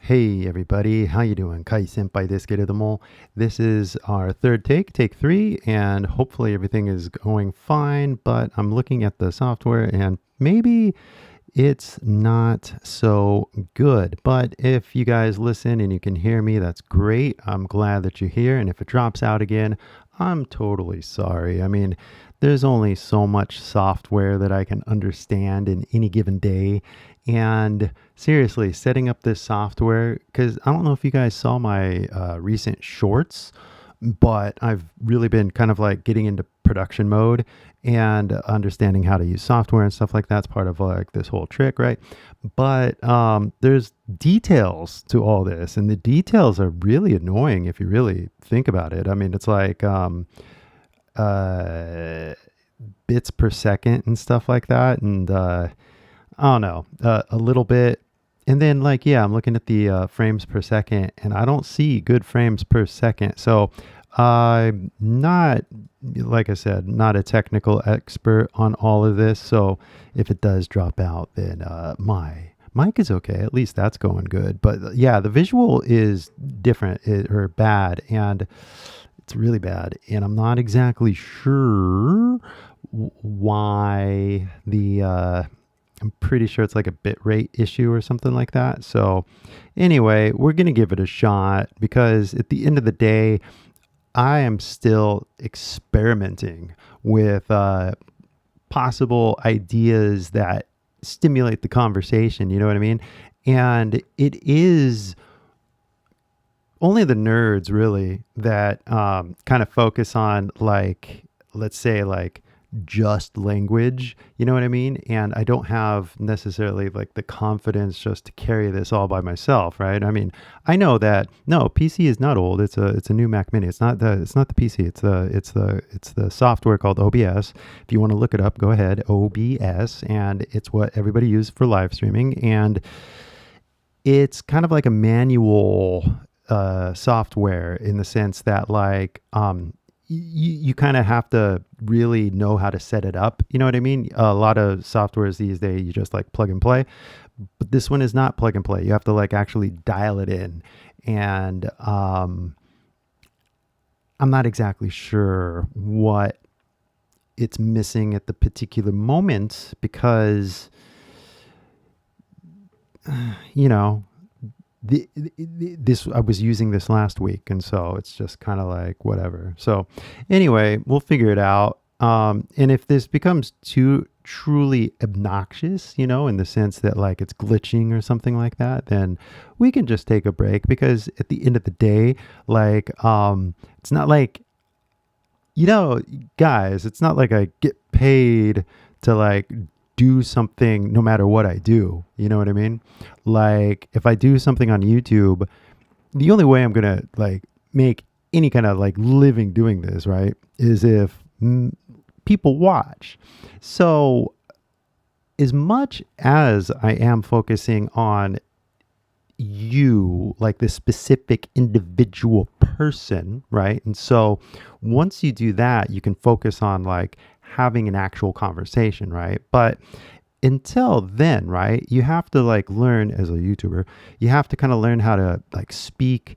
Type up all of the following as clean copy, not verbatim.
Hey everybody, how you doing? Kai senpai ですけれども This is our third take, take 3, and hopefully everything is going fine, but I'm looking at the software and maybe it's not so good. But if you guys listen and you can hear me, that's great. I'm glad that you're here. And if it drops out again, I'm totally sorry. I mean, there's only so much software that I can understand in any given day. And seriously, setting up this software, because I don't know if you guys saw my recent shorts, but I've really been kind of like getting into production mode and understanding how to use software and stuff like that's part of like this whole trick, right? But there's details to all this, and the details are really annoying if you really think about it. I mean, it's like uh, bits per second and stuff like that, and I don't know, a little bit. And then, like, yeah, I'm looking at the frames per second, and I don't see good frames per second. So I'm not, like I said, not a technical expert on all of this. So if it does drop out, then my mic is okay. At least that's going good. But yeah, the visual is different or bad, and it's really bad. And I'm not exactly sure why I'm pretty sure it's like a bit rate issue or something like that. So anyway, we're going to give it a shot because at the end of the day, I am still experimenting with possible ideas that stimulate the conversation. You know what I mean? And it is only the nerds really that kind of focus on like, let's say like just language, you know what I mean? And I don't have necessarily like the confidence just to carry this all by myself, right? I mean, I know that no, PC is not old. It's a new Mac Mini. It's not the PC. It's the software called OBS. If you want to look it up, go ahead, OBS, and it's what everybody uses for live streaming, and it's kind of like a manual software in the sense that like you kind of have to really know how to set it up. You know what I mean? A lot of softwares these days, you just like plug and play, but this one is not plug and play. You have to like actually dial it in. And I'm not exactly sure what it's missing at the particular moment because, you know, this I was using this last week, and so it's just kind of like whatever. So anyway, we'll figure it out. And if this becomes too truly obnoxious, you know, in the sense that like it's glitching or something like that, then we can just take a break because at the end of the day, like it's not like, you know, guys, it's not like I get paid to like do something no matter what I do. You know what I mean? Like if I do something on YouTube, the only way I'm going to like make any kind of like living doing this, right, is if people watch. So as much as I am focusing on you, like this specific individual person, right? And so once you do that, you can focus on like having an actual conversation, right? But until then, right, you have to like learn as a YouTuber, you have to kind of learn how to like speak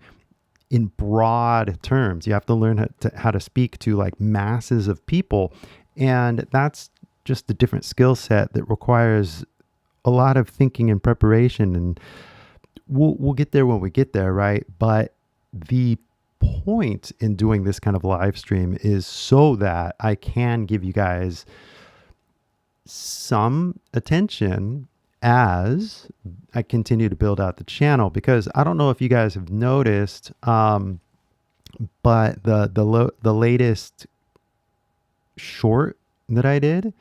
in broad terms. You have to learn how to speak to like masses of people. And that's just a different skill set that requires a lot of thinking and preparation. And we'll get there when we get there, right? But the point in doing this kind of live stream is so that I can give you guys some attention as I continue to build out the channel, because I don't know if you guys have noticed, but the latest short that I did,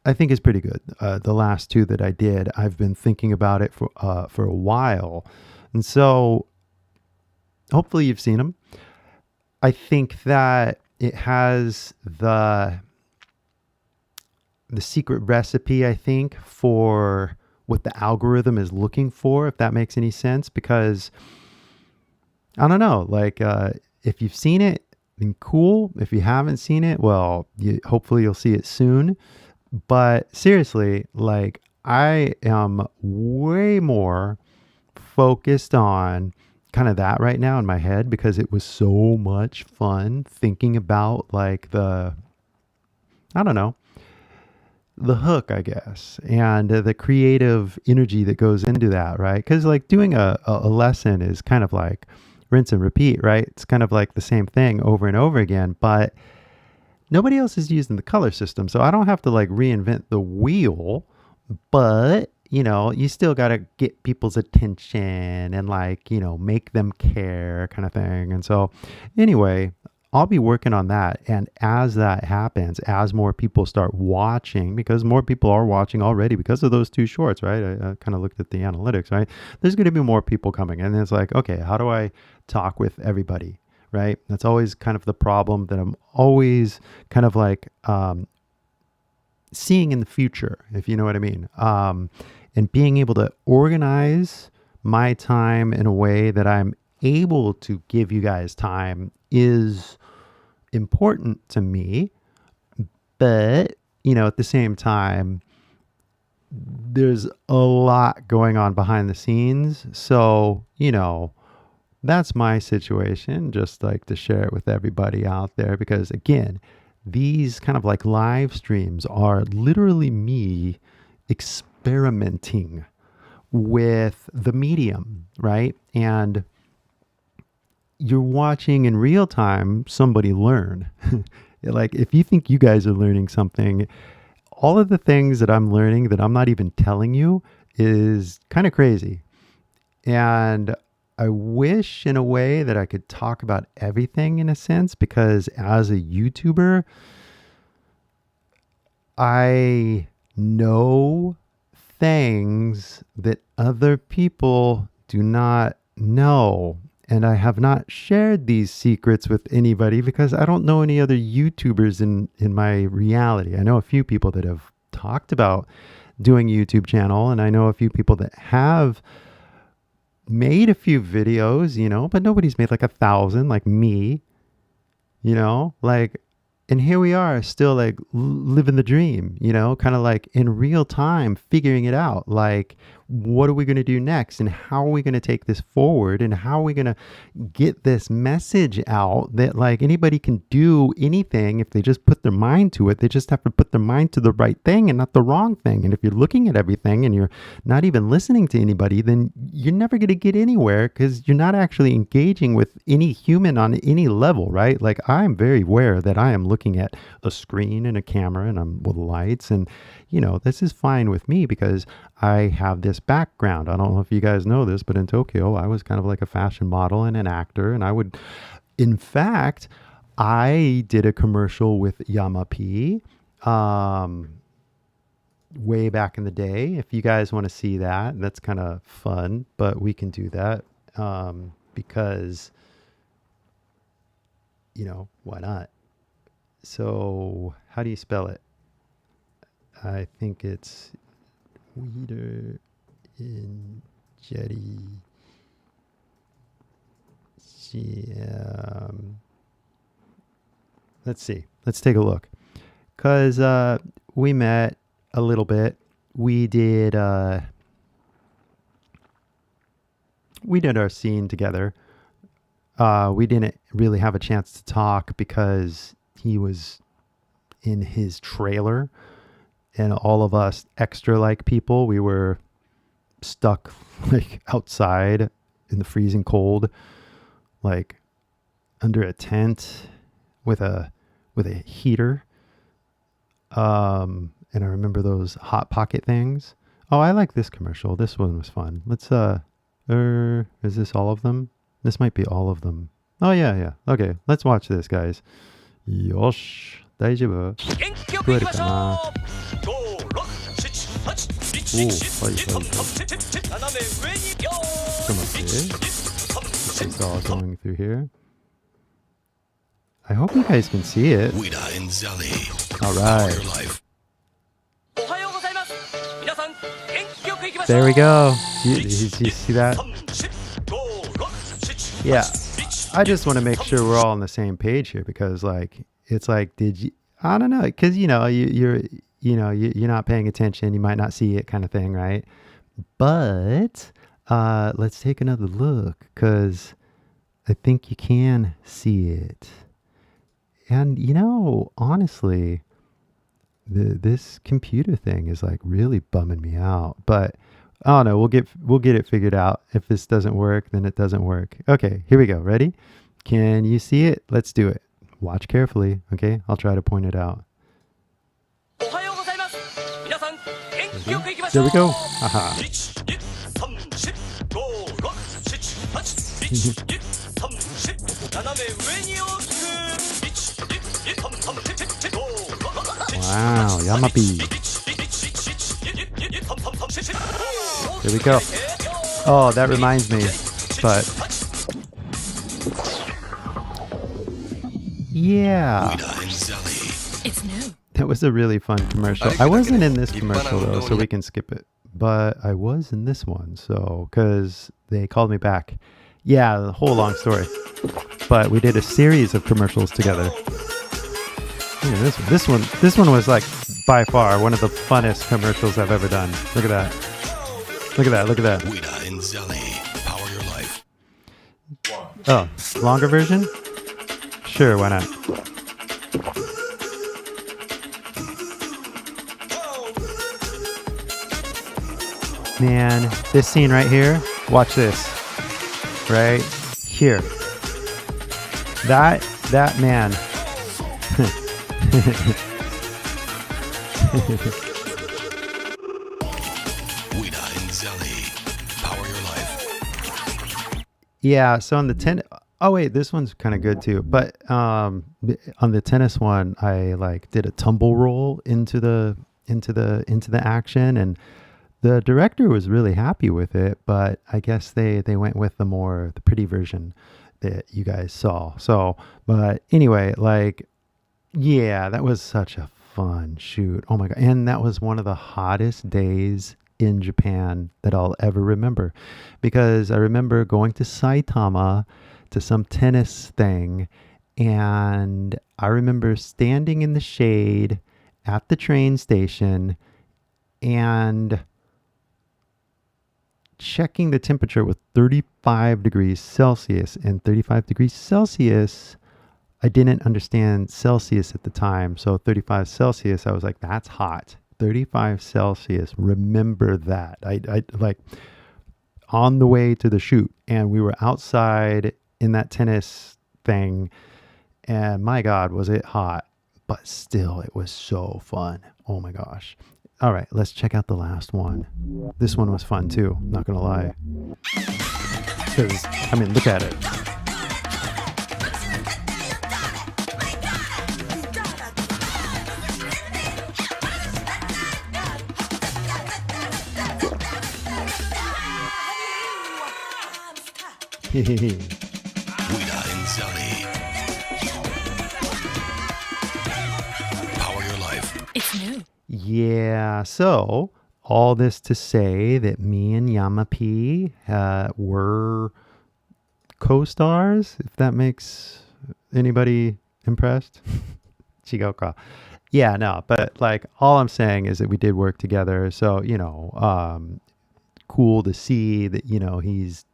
I think is pretty good. The last two that I did, I've been thinking about it for a while, and so hopefully you've seen them. I think that it has the secret recipe, I think, for what the algorithm is looking for, if that makes any sense, because I don't know, like if you've seen it, then cool. If you haven't seen it, well, hopefully you'll see it soon. But seriously, like I am way more focused on kind of that right now in my head because it was so much fun thinking about like I don't know, the hook, I guess, and the creative energy that goes into that, right? Because like doing a lesson is kind of like rinse and repeat, right? It's kind of like the same thing over and over again, but nobody else is using the color system. So I don't have to like reinvent the wheel, but you still got to get people's attention and like, make them care kind of thing. And so anyway, I'll be working on that. And as that happens, as more people start watching, because more people are watching already because of those two shorts, right? I kind of looked at the analytics, right? There's going to be more people coming. And it's like, okay, how do I talk with everybody, right? That's always kind of the problem that I'm always kind of like seeing in the future, if you know what I mean. And being able to organize my time in a way that I'm able to give you guys time is important to me. But, at the same time, there's a lot going on behind the scenes. So, that's my situation. Just like to share it with everybody out there because, again, these kind of like live streams are literally me experimenting with the medium, right? And you're watching in real time somebody learn. Like if you think you guys are learning something, all of the things that I'm learning that I'm not even telling you is kind of crazy. And I wish in a way that I could talk about everything in a sense, because as a YouTuber, I know things that other people do not know. And I have not shared these secrets with anybody because I don't know any other YouTubers in my reality. I know a few people that have talked about doing YouTube channel, and I know a few people that have made a few videos, but nobody's made like 1,000 like me, like, and here we are still like living the dream, kind of like in real time, figuring it out. Like, what are we going to do next? And how are we going to take this forward? And how are we going to get this message out that like anybody can do anything if they just put their mind to it? They just have to put their mind to the right thing and not the wrong thing. And if you're looking at everything and you're not even listening to anybody, then you're never going to get anywhere because you're not actually engaging with any human on any level, right? Like I'm very aware that I am looking at a screen and a camera and I'm with lights and this is fine with me because I have this background. I don't know if you guys know this, but in Tokyo, I was kind of like a fashion model and an actor. And in fact, I did a commercial with Yama-P way back in the day. If you guys want to see that, that's kind of fun, but we can do that because, why not? So how do you spell it? I think it's Weeder in Jetty. Let's see. Let's take a look. Because we met a little bit. We did our scene together. We didn't really have a chance to talk because he was in his trailer. And all of us extra like people, we were stuck like outside in the freezing cold, like under a tent with a heater. And I remember those Hot Pocket things. Oh, I like this commercial. This one was fun. Let's is this all of them? This might be all of them. Oh yeah. Okay, let's watch this, guys. Yosh. 大丈夫？聞こえるかな？はい。ちょっと待って。It's all going through here. I hope you guys can see it. All right. There we go. Did you see that? Yeah. I just want to make sure we're all on the same page here because like it's like I don't know, because you're not paying attention, you might not see it kind of thing, right? But Let's take another look because I think you can see it. And honestly, this computer thing is like really bumming me out. But I don't know. We'll get it figured out. If this doesn't work, then it doesn't work. Okay, here we go. Ready? Can you see it? Let's do it. Watch carefully. Okay, I'll try to point it out. There we go. Haha. Wow, Yamapi. There we go. Oh, that reminds me. But yeah. It's new. That was a really fun commercial. I wasn't in this commercial though, so we can skip it. But I was in this one, so because they called me back. Yeah, the whole long story. But we did a series of commercials together. Yeah, this one was like by far one of the funnest commercials I've ever done. Look at that. Look at that. Look at that. Wida and Zelly, power your life. Oh, longer version? Sure, why not? Man, this scene right here, watch this. Right here. That man. Wida and Zelly, power your life. Yeah, so on the oh wait, this one's kind of good too. But on the tennis one, I like did a tumble roll into the action, and the director was really happy with it. But I guess they went with the pretty version that you guys saw. So, but anyway, like, yeah, that was such a fun shoot. Oh my God. And that was one of the hottest days in Japan that I'll ever remember, because I remember going to Saitama to some tennis thing, and I remember standing in the shade at the train station and checking the temperature with 35 degrees Celsius. And 35 degrees Celsius, I didn't understand Celsius at the time. So 35 Celsius, I was like, that's hot. 35 Celsius, remember that. I like on the way to the shoot, and we were outside in that tennis thing, and my God, was it hot. But still, it was so fun. Oh my gosh. All right, let's check out the last one. This one was fun too, not gonna lie. 'Cause, I mean, look at it. Wida and Zelly, power your life. It's new. Yeah, so all this to say that me and Yamapi were co-stars, if that makes anybody impressed. Chigoka. Yeah, no, but like all I'm saying is that we did work together. So, cool to see that, he's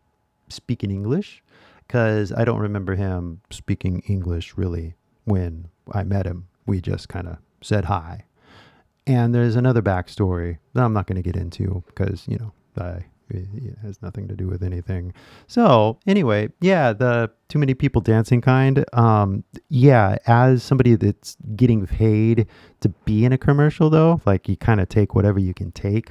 speaking English, because I don't remember him speaking English really when I met him. We just kind of said hi. And there's another backstory that I'm not going to get into because, it has nothing to do with anything. So anyway, yeah, the too many people dancing kind. Yeah, as somebody that's getting paid to be in a commercial though, like you kind of take whatever you can take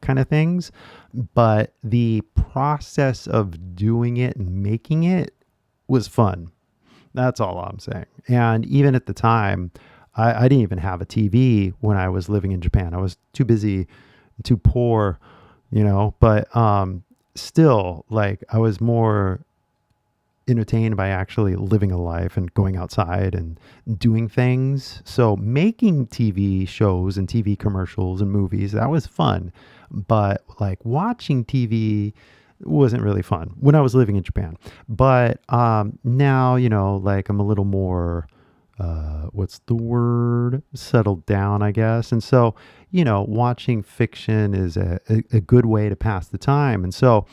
kind of things. But the process of doing it and making it was fun. That's all I'm saying. And even at the time, I didn't even have a TV when I was living in Japan. I was too busy, too poor, but still, like, I was more entertained by actually living a life and going outside and doing things. So making TV shows and TV commercials and movies, that was fun. But like watching TV wasn't really fun when I was living in Japan. But now, like I'm a little more what's the word? Settled down, I guess. And so, watching fiction is a good way to pass the time. And so,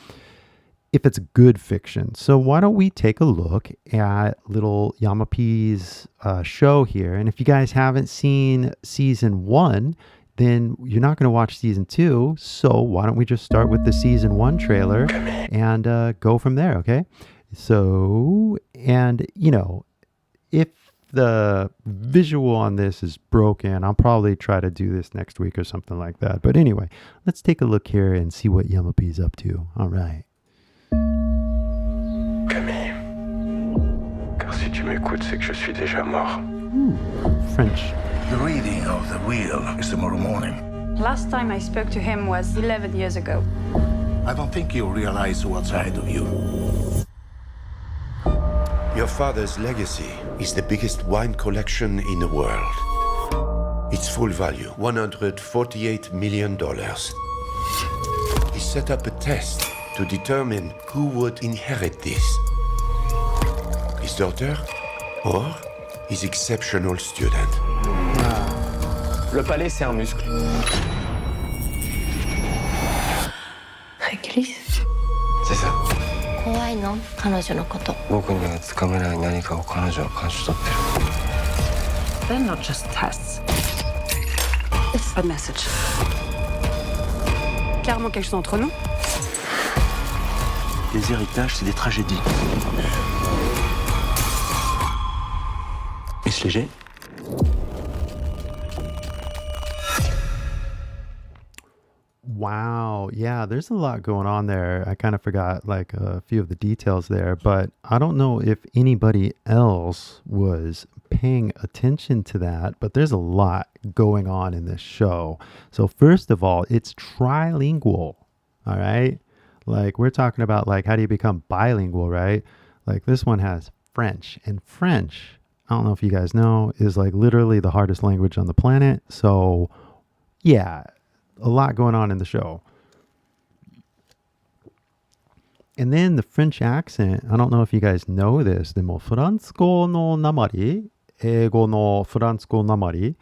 if it's good fiction. So why don't we take a look at little Yamapi's show here? And if you guys haven't seen season 1, then you're not going to watch season 2. So why don't we just start with the season 1 trailer and go from there, okay? So, and if the visual on this is broken, I'll probably try to do this next week or something like that. But anyway, let's take a look here and see what Yamapi's up to. All right. Camille, car si tu m'écoutes, c'est que je suis déjà mort. French. The reading of the wheel is tomorrow morning. Last time I spoke to him was 11 years ago. I don't think you realize what's ahead of you. Your father's legacy is the biggest wine collection in the world. Its full value, $148 million. He set up a test to determine who would inherit this. His daughter or his exceptional student. Le palais, c'est un muscle. Réglisse. C'est ça. 怖いの彼女のこと。僕にはつかめない何かを彼女は感じ取ってる。 They're not just tests. It's a message. Clairement quelque chose entre nous. Les héritages, c'est des tragédies. Est-ce léger? Wow. Yeah, there's a lot going on there. I kind of forgot like a few of the details there, but I don't know if anybody else was paying attention to that, but there's a lot going on in this show. So first of all, it's trilingual. All right. Like we're talking about like how do you become bilingual, right? Like this one has French, and French, I don't know if you guys know, is like literally the hardest language on the planet. So yeah, a lot going on in the show. And then the French accent, I don't know if you guys know this, でもフランス語の訛り、英語のフランス語訛り、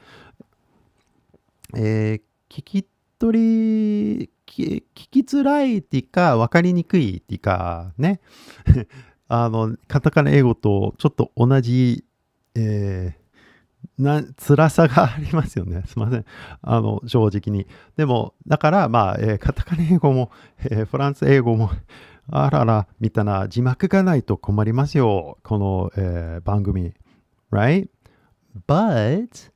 聞き取り、聞きづらいっていうか、分かりにくいっていうか、ね。カタカナ英語とちょっと同じ、辛さがありますよね。すいません。正直に。でも、だから、まあ、カタカナ英語も、フランス英語も、あらら、みたいな字幕がないと困りますよ。この、番組。Right? But,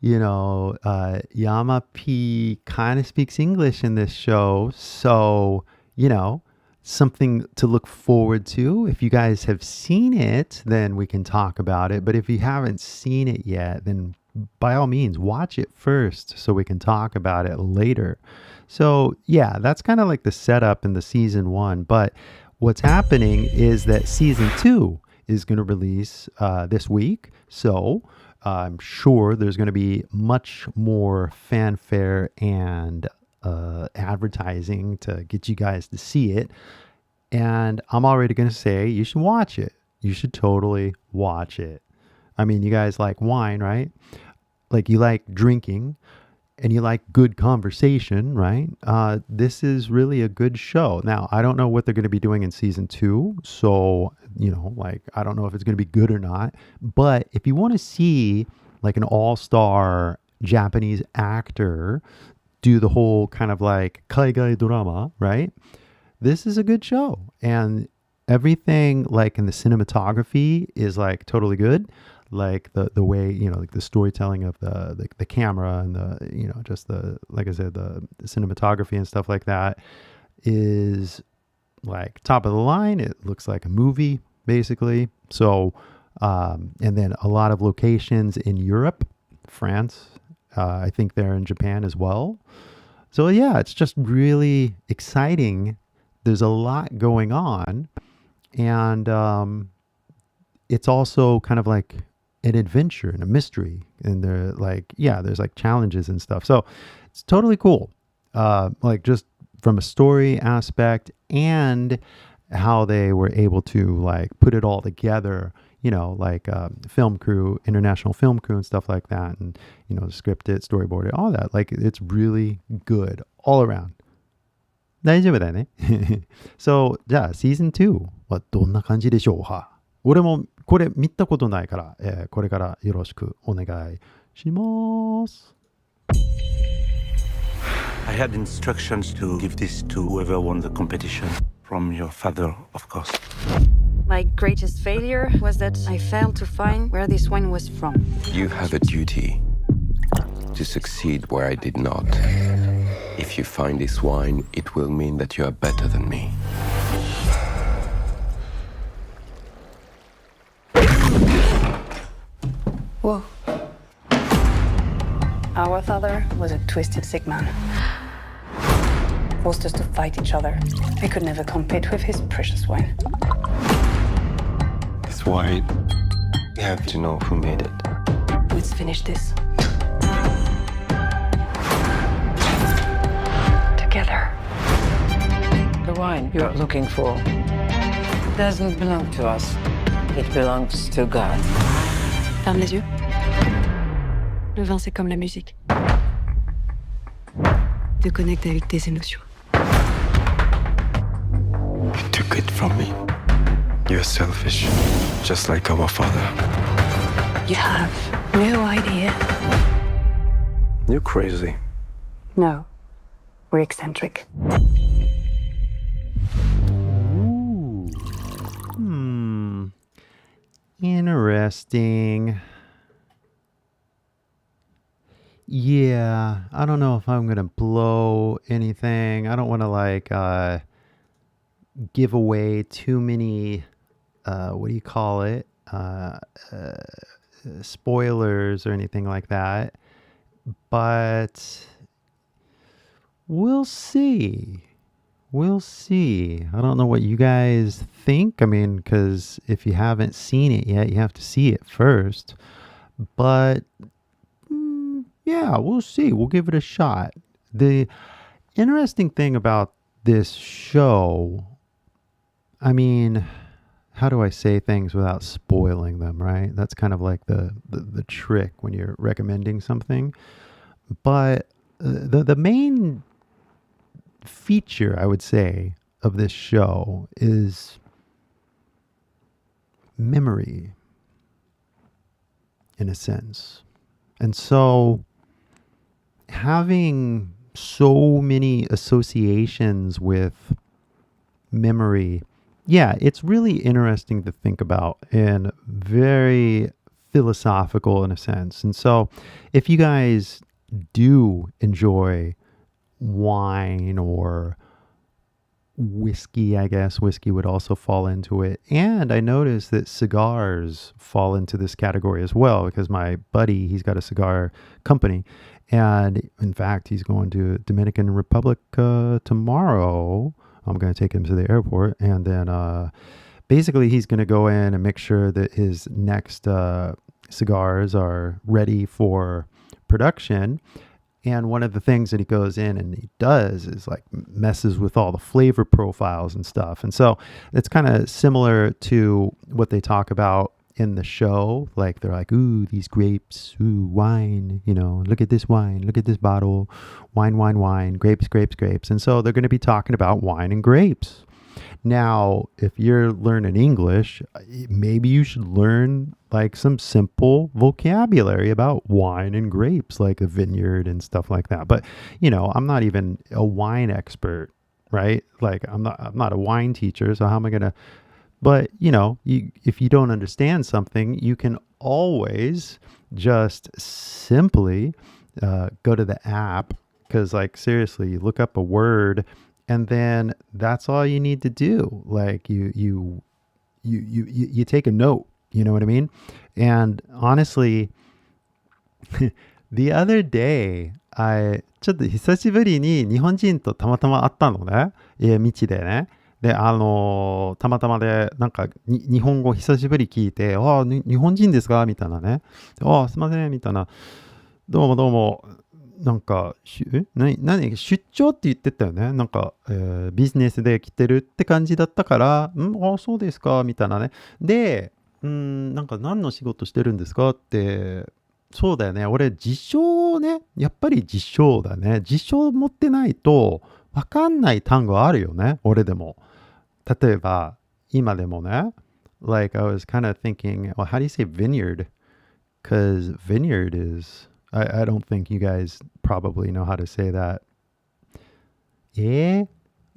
Yama P kind of speaks English in this show. So, something to look forward to. If you guys have seen it, then we can talk about it. But if you haven't seen it yet, then by all means, watch it first so we can talk about it later. So yeah, that's kind of like the setup in the season 1. But what's happening is that season 2 is going to release this week. So I'm sure there's going to be much more fanfare and advertising to get you guys to see it. And I'm already going to say you should watch it. You should totally watch it. I mean, you guys like wine, right? Like you like drinking and you like good conversation, right? This is really a good show. Now, I don't know what they're going to be doing in season 2. So, I don't know if it's going to be good or not. But if you want to see like an all-star Japanese actor do the whole kind of like kaigai drama, right? This is a good show. And everything like in the cinematography is like totally good. Like the way, like the storytelling of the camera and the, just the, like I said, the cinematography and stuff like that is like top of the line. It looks like a movie basically. So, and then a lot of locations in Europe, France, I think they're in Japan as well. So yeah, it's just really exciting. There's a lot going on, and it's also kind of like an adventure and a mystery, and there's like challenges and stuff. So it's totally cool. Like just from a story aspect and how they were able to like put it all together. Like film crew, international film crew and stuff like that. And, script it, storyboard it, all that. Like it's really good all around. 大丈夫だよね。So, じゃあ、シーズン2はどんな感じでしょうか？俺もこれ見たことないから、これからよろしくお願いします。I had instructions to give this to whoever won the competition. From your father, of course. My greatest failure was that I failed to find where this wine was from. You have a duty to succeed where I did not. If you find this wine, it will mean that you are better than me. Whoa. Our father was a twisted sick man. Forced us to fight each other. I could never compete with his precious wine. This wine, you have to know who made it. Let's finish this. Together. The wine you're looking for doesn't belong to us. It belongs to God. Ferme les yeux. Le vin, c'est comme la musique. Te connecte avec tes émotions. You took it from me. You're selfish, just like our father. You have no idea. You're crazy. No. We're eccentric. Ooh. Interesting. Yeah, I don't know if I'm gonna blow anything. I don't want to give away too many what do you call it? Spoilers or anything like that. But we'll see. We'll see. I don't know what you guys think. I mean, because if you haven't seen it yet, you have to see it first. But yeah, we'll see. We'll give it a shot. The interesting thing about this show, I mean, how do I say things without spoiling them, right? That's kind of like the trick when you're recommending something. But the main feature, I would say, of this show is memory, in a sense. And so having so many associations with memory, yeah, it's really interesting to think about and very philosophical in a sense. And so if you guys do enjoy wine or whiskey, I guess whiskey would also fall into it. And I noticed that cigars fall into this category as well, because my buddy, he's got a cigar company. And in fact, he's going to Dominican Republic tomorrow. I'm going to take him to the airport. And then basically he's going to go in and make sure that his next cigars are ready for production. And one of the things that he goes in and he does is like messes with all the flavor profiles and stuff. And so it's kind of similar to what they talk about in the show. Like they're like, ooh, these grapes, ooh, wine, you know, look at this wine, look at this bottle, wine, wine, wine, grapes, grapes, grapes. And so they're going to be talking about wine and grapes. Now, if you're learning English, maybe you should learn like some simple vocabulary about wine and grapes, like a vineyard and stuff like that. But, you know, I'm not even a wine expert, right? Like I'm not a wine teacher. So how am I going to, but you know, if you don't understand something, you can always just simply go to the app, because like seriously, you look up a word and then that's all you need to do. Like you take a note, you know what I mean? And honestly, the other day, ちょっと久しぶりに日本人とたまたま会ったのね。道でね。で、たまたまで、なんか、日本語久しぶり聞いて、日本人ですかみたいなね。すいません、みたいな。どうもどうも。なんか、出張って言ってたよね。なんか、ビジネスで来てるって感じだったから、そうですか、みたいなね。で、なんか何の仕事してるんですかって、そうだよね。俺、辞書ね。やっぱり辞書だね。辞書持ってないとわかんない単語あるよね。俺でも。例えば、今でもね。Like, I was kind of thinking, well, how do you say vineyard? Because vineyard is, I don't think you guys probably know how to say that.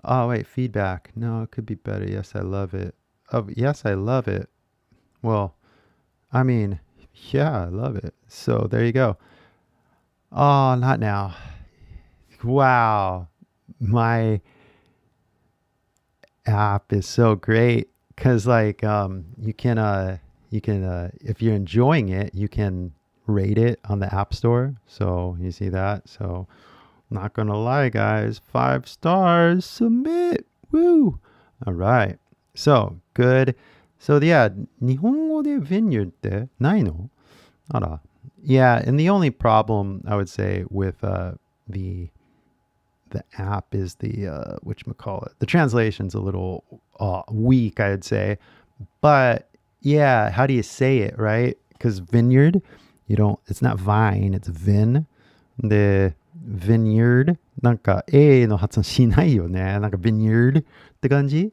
Oh, wait, feedback. No, it could be better. Yes, I love it. Oh, yes, I love it. Well, I mean, yeah, I love it. So there you go. Oh, not now. Wow. My app is so great because like you can if you're enjoying it, you can rate it on the App Store. So you see that. So not gonna lie, guys, 5 stars, submit. Woo. All right. So good. So yeah, 日本語で vineyard ってないの？あら。Yeah, and the only problem I would say with the app is the whatchamacallit. The translation's a little weak, I'd say. But yeah, how do you say it, right? Because vineyard, it's not vine, it's vin. で、vineyard なんか A の発音しないよね。なんか vineyard って感じ？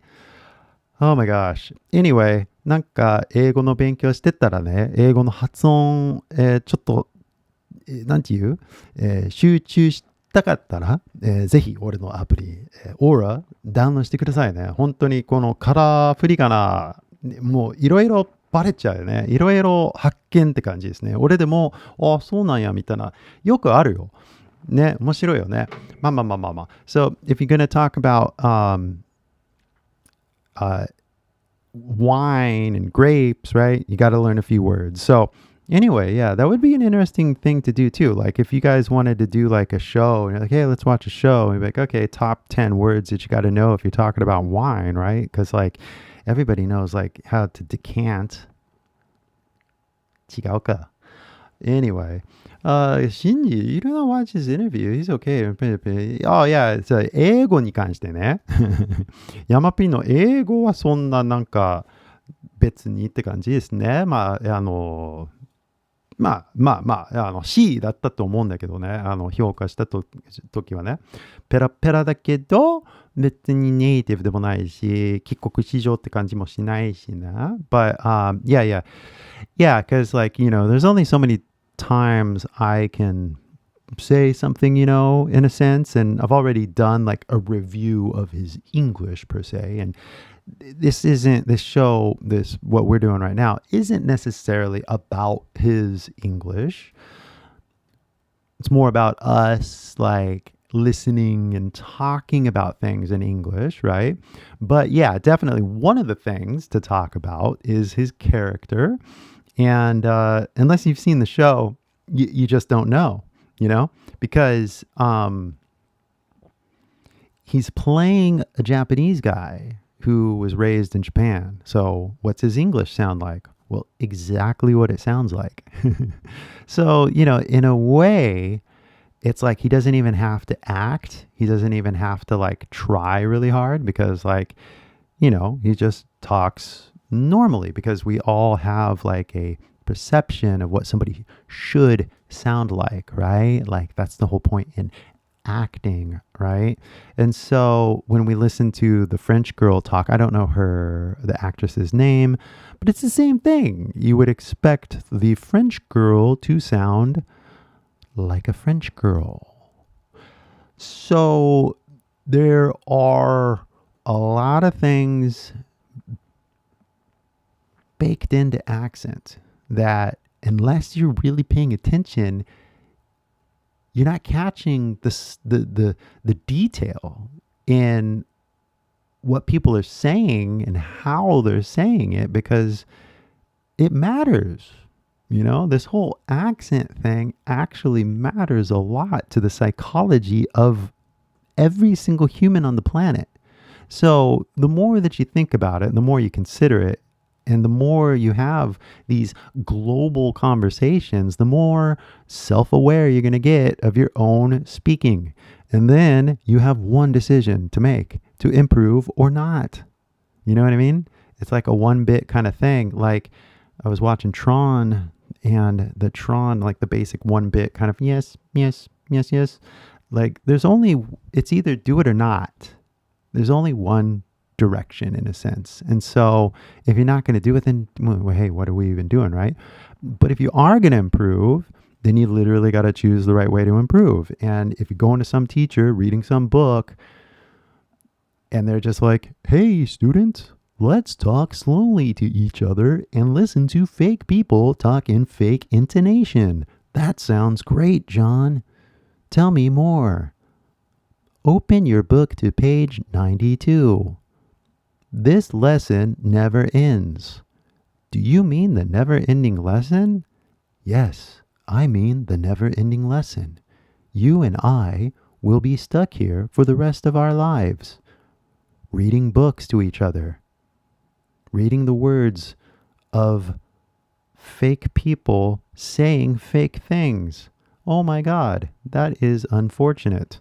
Oh my gosh. Anyway, なんか英語の勉強してたらね、英語の発音、ちょっと、なんていう、集中したかったら、ぜひ俺のアプリ、オーラダウンロードしてくださいね。本当にこのカラーフリかな、もういろいろバレちゃうよね。いろいろ発見って感じですね。俺でも、あ、そうなんやみたいな、よくあるよ。ね、面白いよね。まあ。So, if you're gonna talk about wine and grapes, right? You got to learn a few words. So anyway, yeah, that would be an interesting thing to do too. Like if you guys wanted to do like a show and you're like, hey, let's watch a show. And you're like, okay, top 10 words that you got to know if you're talking about wine, right? Because like everybody knows like how to decant. 違うか. Anyway, Shinji, you don't know watch his interview. He's okay. Oh yeah, it's 英語に関してね。山ピの英語はそんななんか別にって感じですね。C だったと思うんだけどね。評価した時はね。ペラペラだけど、別にネイティブでもないし、帰国子女って感じもしないしな。But, yeah, because like, there's only so many times I can say something, in a sense, and I've already done like a review of his English per se, and what we're doing right now isn't necessarily about his English. It's more about us like listening and talking about things in English, right? But yeah, definitely one of the things to talk about is his character. And unless you've seen the show, you just don't know, because he's playing a Japanese guy who was raised in Japan. So what's his English sound like? Well, exactly what it sounds like. So, in a way, it's like he doesn't even have to act. He doesn't even have to like try really hard because like, he just talks normally because we all have like a perception of what somebody should sound like, right? Like that's the whole point in acting, right? And so when we listen to the French girl talk, I don't know the actress's name, but it's the same thing. You would expect the French girl to sound like a French girl. So there are a lot of things baked into accent that unless you're really paying attention, you're not catching the detail in what people are saying and how they're saying it because it matters. This whole accent thing actually matters a lot to the psychology of every single human on the planet. So the more that you think about it, the more you consider it, and the more you have these global conversations, the more self-aware you're going to get of your own speaking. And then you have one decision to make, to improve or not. You know what I mean? It's like a one-bit kind of thing. Like I was watching Tron, and the Tron, like the basic one-bit kind of yes. Like it's either do it or not. There's only one direction in a sense. And so if you're not going to do it, then well, hey, what are we even doing, right? But if you are going to improve, then you literally got to choose the right way to improve. And if you go into some teacher reading some book and they're just like, hey, students, let's talk slowly to each other and listen to fake people talk in fake intonation. That sounds great, John. Tell me more. Open your book to page 92. This lesson never ends. Do you mean the never-ending lesson? Yes, I mean the never-ending lesson. You and I will be stuck here for the rest of our lives, reading books to each other, reading the words of fake people saying fake things. Oh my God, that is unfortunate.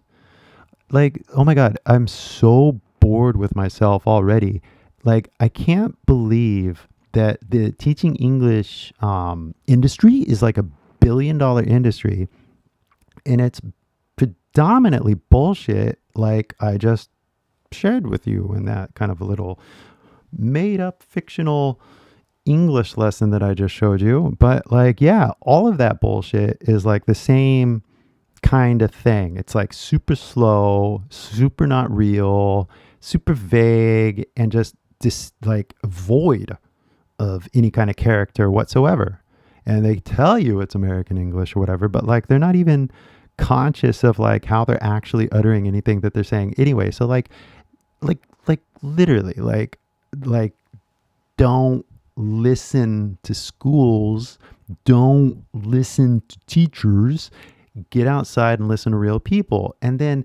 Like, oh my God, I'm so bored with myself already. Like, I can't believe that the teaching English industry is like $1 billion industry, and it's predominantly bullshit, like I just shared with you in that kind of a little made up fictional English lesson that I just showed you. But like, yeah, all of that bullshit is like the same kind of thing. It's like super slow, super not real, super vague, and just like void of any kind of character whatsoever. And they tell you it's American English or whatever, but like they're not even conscious of like how they're actually uttering anything that they're saying anyway. So like literally like don't listen to schools, don't listen to teachers, get outside and listen to real people. And then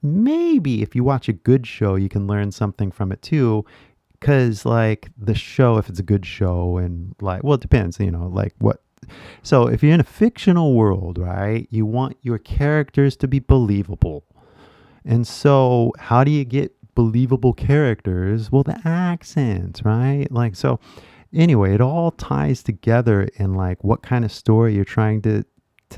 maybe if you watch a good show, you can learn something from it too. Cause like the show, if it's a good show and like, well, it depends, you know, like what. So if you're in a fictional world, right, you want your characters to be believable. And so how do you get believable characters? Well, the accents, right? Like, so anyway, it all ties together in like what kind of story you're trying to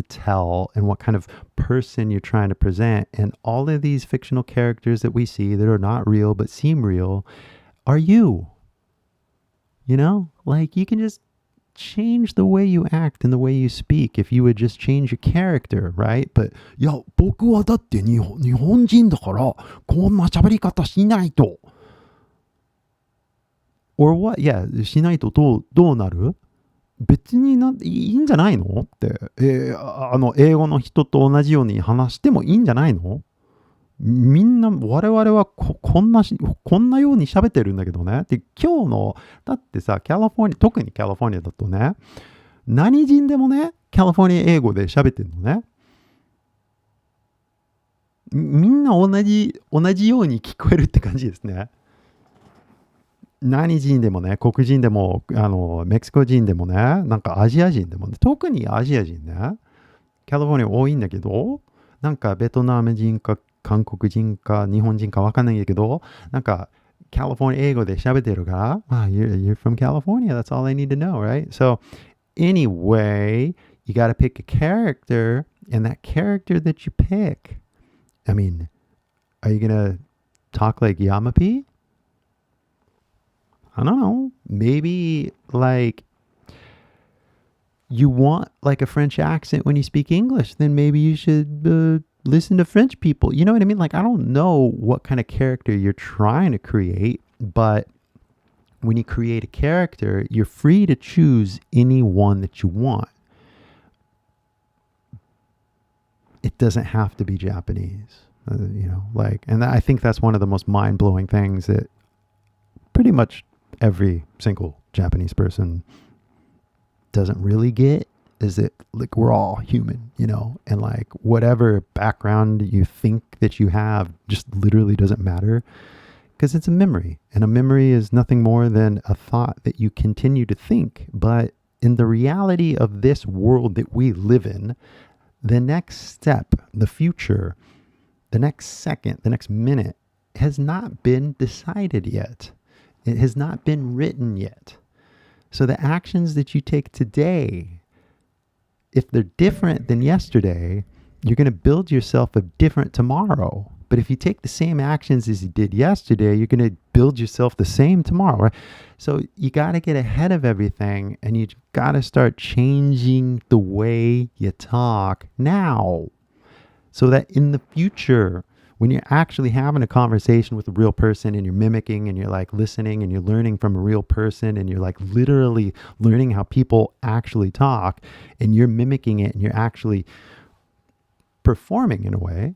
tell and what kind of person you're trying to present. And all of these fictional characters that we see that are not real but seem real are you. You know, like you can just change the way you act and the way you speak if you would just change your character, right? But いや、僕はだって日本人だから、こんな喋り方しないと。or what? Yeah, しないとどうなる？別にいいんじゃないのって、英語の人と同じように話してもいいんじゃないの？みんな我々はこんなように喋ってるんだけどね。で、今日のだってさ、特にカリフォルニアだとね、何人でもね、カリフォルニア英語で喋ってるのね。みんな同じように聞こえるって感じですね。何人でもね、黒人でもメキシコ人でもね、なんかアジア人でもね、特にアジア人ね、カリフォルニア多いんだけど、なんかベトナム人か韓国人か日本人かわかんないんだけど、なんかカリフォルニア英語で喋ってるから、you're from California, that's all I need to know, right? So anyway, you got to pick a character, and that character that you pick, I mean, are you gonna talk like Yamapi? I don't know. Maybe like you want like a French accent when you speak English, then maybe you should listen to French people. You know what I mean? Like, I don't know what kind of character you're trying to create, but when you create a character, you're free to choose any one that you want. It doesn't have to be Japanese, you know, like, and I think that's one of the most mind-blowing things that pretty much every single Japanese person doesn't really get, is that like we're all human, you know, and like whatever background you think that you have just literally doesn't matter, because it's a memory, and a memory is nothing more than a thought that you continue to think. But in the reality of this world that we live in, the next step, the future, the next second, the next minute has not been decided yet. It has not been written yet. So the actions that you take today, if they're different than yesterday, you're going to build yourself a different tomorrow. But if you take the same actions as you did yesterday, you're going to build yourself the same tomorrow, right? So you got to get ahead of everything, and you got to start changing the way you talk now, so that in the future, when you're actually having a conversation with a real person and you're mimicking and you're like listening and you're learning from a real person and you're like literally learning how people actually talk and you're mimicking it and you're actually performing in a way,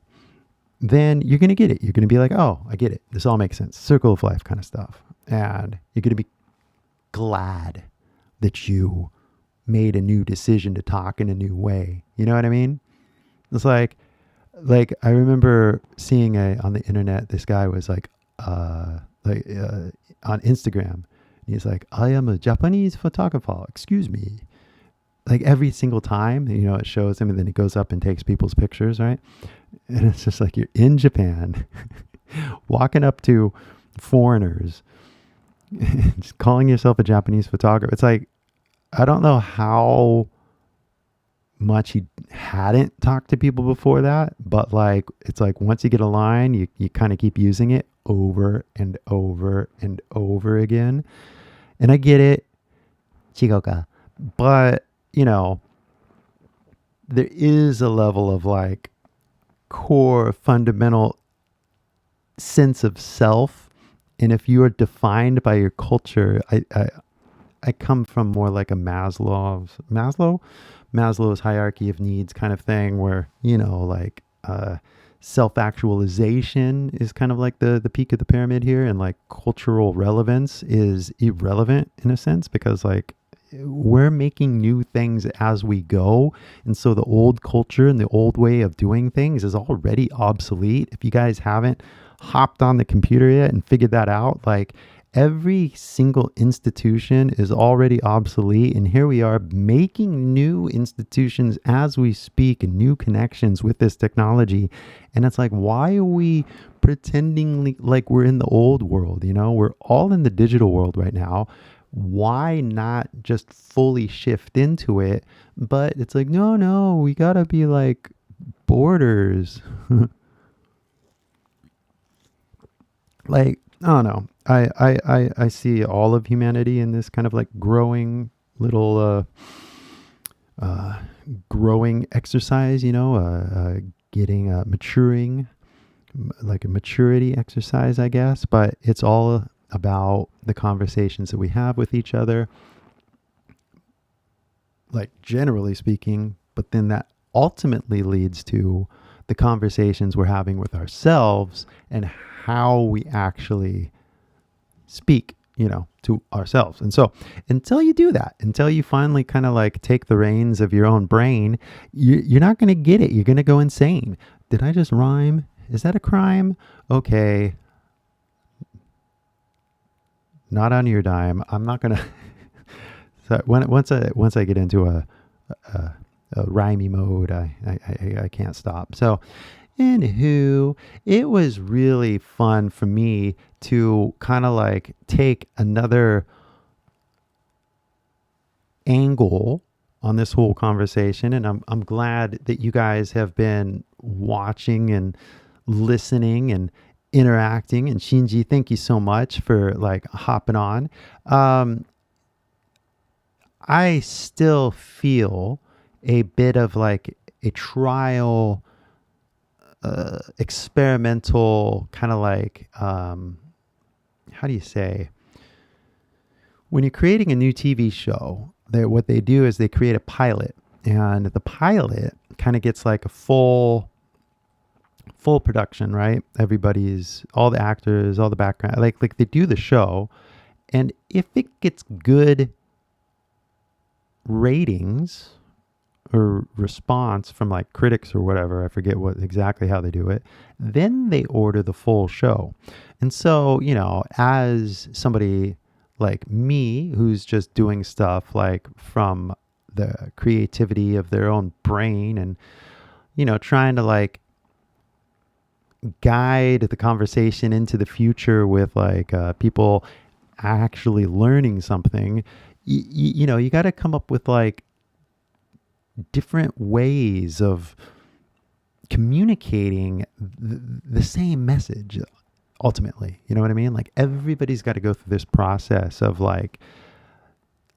then you're going to get it. You're going to be like, oh, I get it. This all makes sense. Circle of life kind of stuff. And you're going to be glad that you made a new decision to talk in a new way. You know what I mean? It's like I remember seeing on the internet, this guy was like on Instagram. He's like, I am a Japanese photographer. Excuse me. Like every single time, you know, it shows him and then he goes up and takes people's pictures, right? And it's just like you're in Japan, walking up to foreigners, just calling yourself a Japanese photographer. It's like, I don't know how much he hadn't talked to people before that, but like, it's like once you get a line, you kind of keep using it over and over and over again. And I get it, Chigoka, but you know, there is a level of like core fundamental sense of self. And if you are defined by your culture, I come from more like a Maslow's hierarchy of needs kind of thing, where, you know, like self-actualization is kind of like the peak of the pyramid here, and like cultural relevance is irrelevant in a sense, because like we're making new things as we go. And so the old culture and the old way of doing things is already obsolete. If you guys haven't hopped on the computer yet and figured that out, like every single institution is already obsolete. And here we are making new institutions as we speak and new connections with this technology. And it's like, why are we pretending like we're in the old world? You know, we're all in the digital world right now. Why not just fully shift into it? But it's like, no, we gotta be like borders. Like, I don't know. I see all of humanity in this kind of like growing little growing exercise, you know, getting maturing, like a maturity exercise, I guess. But it's all about the conversations that we have with each other, like generally speaking, but then that ultimately leads to the conversations we're having with ourselves and how we actually speak, you know, to ourselves. And so until you do that, until you finally kind of like take the reins of your own brain, you're not going to get it. You're going to go insane. Did I just rhyme? Is that a crime? Okay. Not on your dime. I'm not gonna. So once I get into a rhymey mode, I can't stop. So, anywho, it was really fun for me to kind of like take another angle on this whole conversation, and I'm glad that you guys have been watching and listening and interacting. And Shinji, thank you so much for like hopping on. I still feel a bit of like a trial, experimental kind of like, how do you say, when you're creating a new TV show, what they do is they create a pilot, and the pilot kind of gets like a full production, right? Everybody's, all the actors, all the background, like they do the show. And if it gets good ratings or response from like critics or whatever, I forget exactly how they do it, then they order the full show. And so, you know, as somebody like me, who's just doing stuff like from the creativity of their own brain and, you know, trying to like guide the conversation into the future with like people actually learning something, you know, you got to come up with like different ways of communicating the same message ultimately. You know what I mean? Like everybody's got to go through this process of like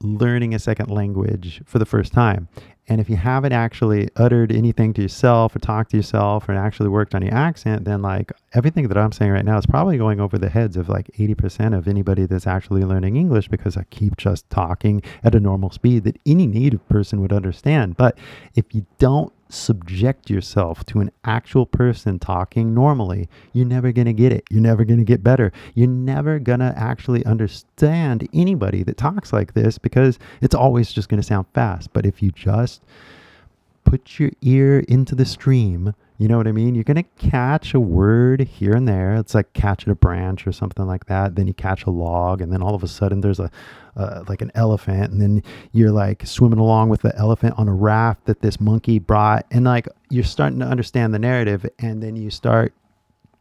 learning a second language for the first time. And if you haven't actually uttered anything to yourself or talked to yourself or actually worked on your accent, then like everything that I'm saying right now is probably going over the heads of like 80% of anybody that's actually learning English, because I keep just talking at a normal speed that any native person would understand. But if you don't subject yourself to an actual person talking normally, you're never going to get it. You're never going to get better. You're never going to actually understand anybody that talks like this, because it's always just going to sound fast. But if you just put your ear into the stream, you know what I mean? You're going to catch a word here and there. It's like catching a branch or something like that. Then you catch a log, and then all of a sudden there's like an elephant, and then you're like swimming along with the elephant on a raft that this monkey brought, and like you're starting to understand the narrative, and then you start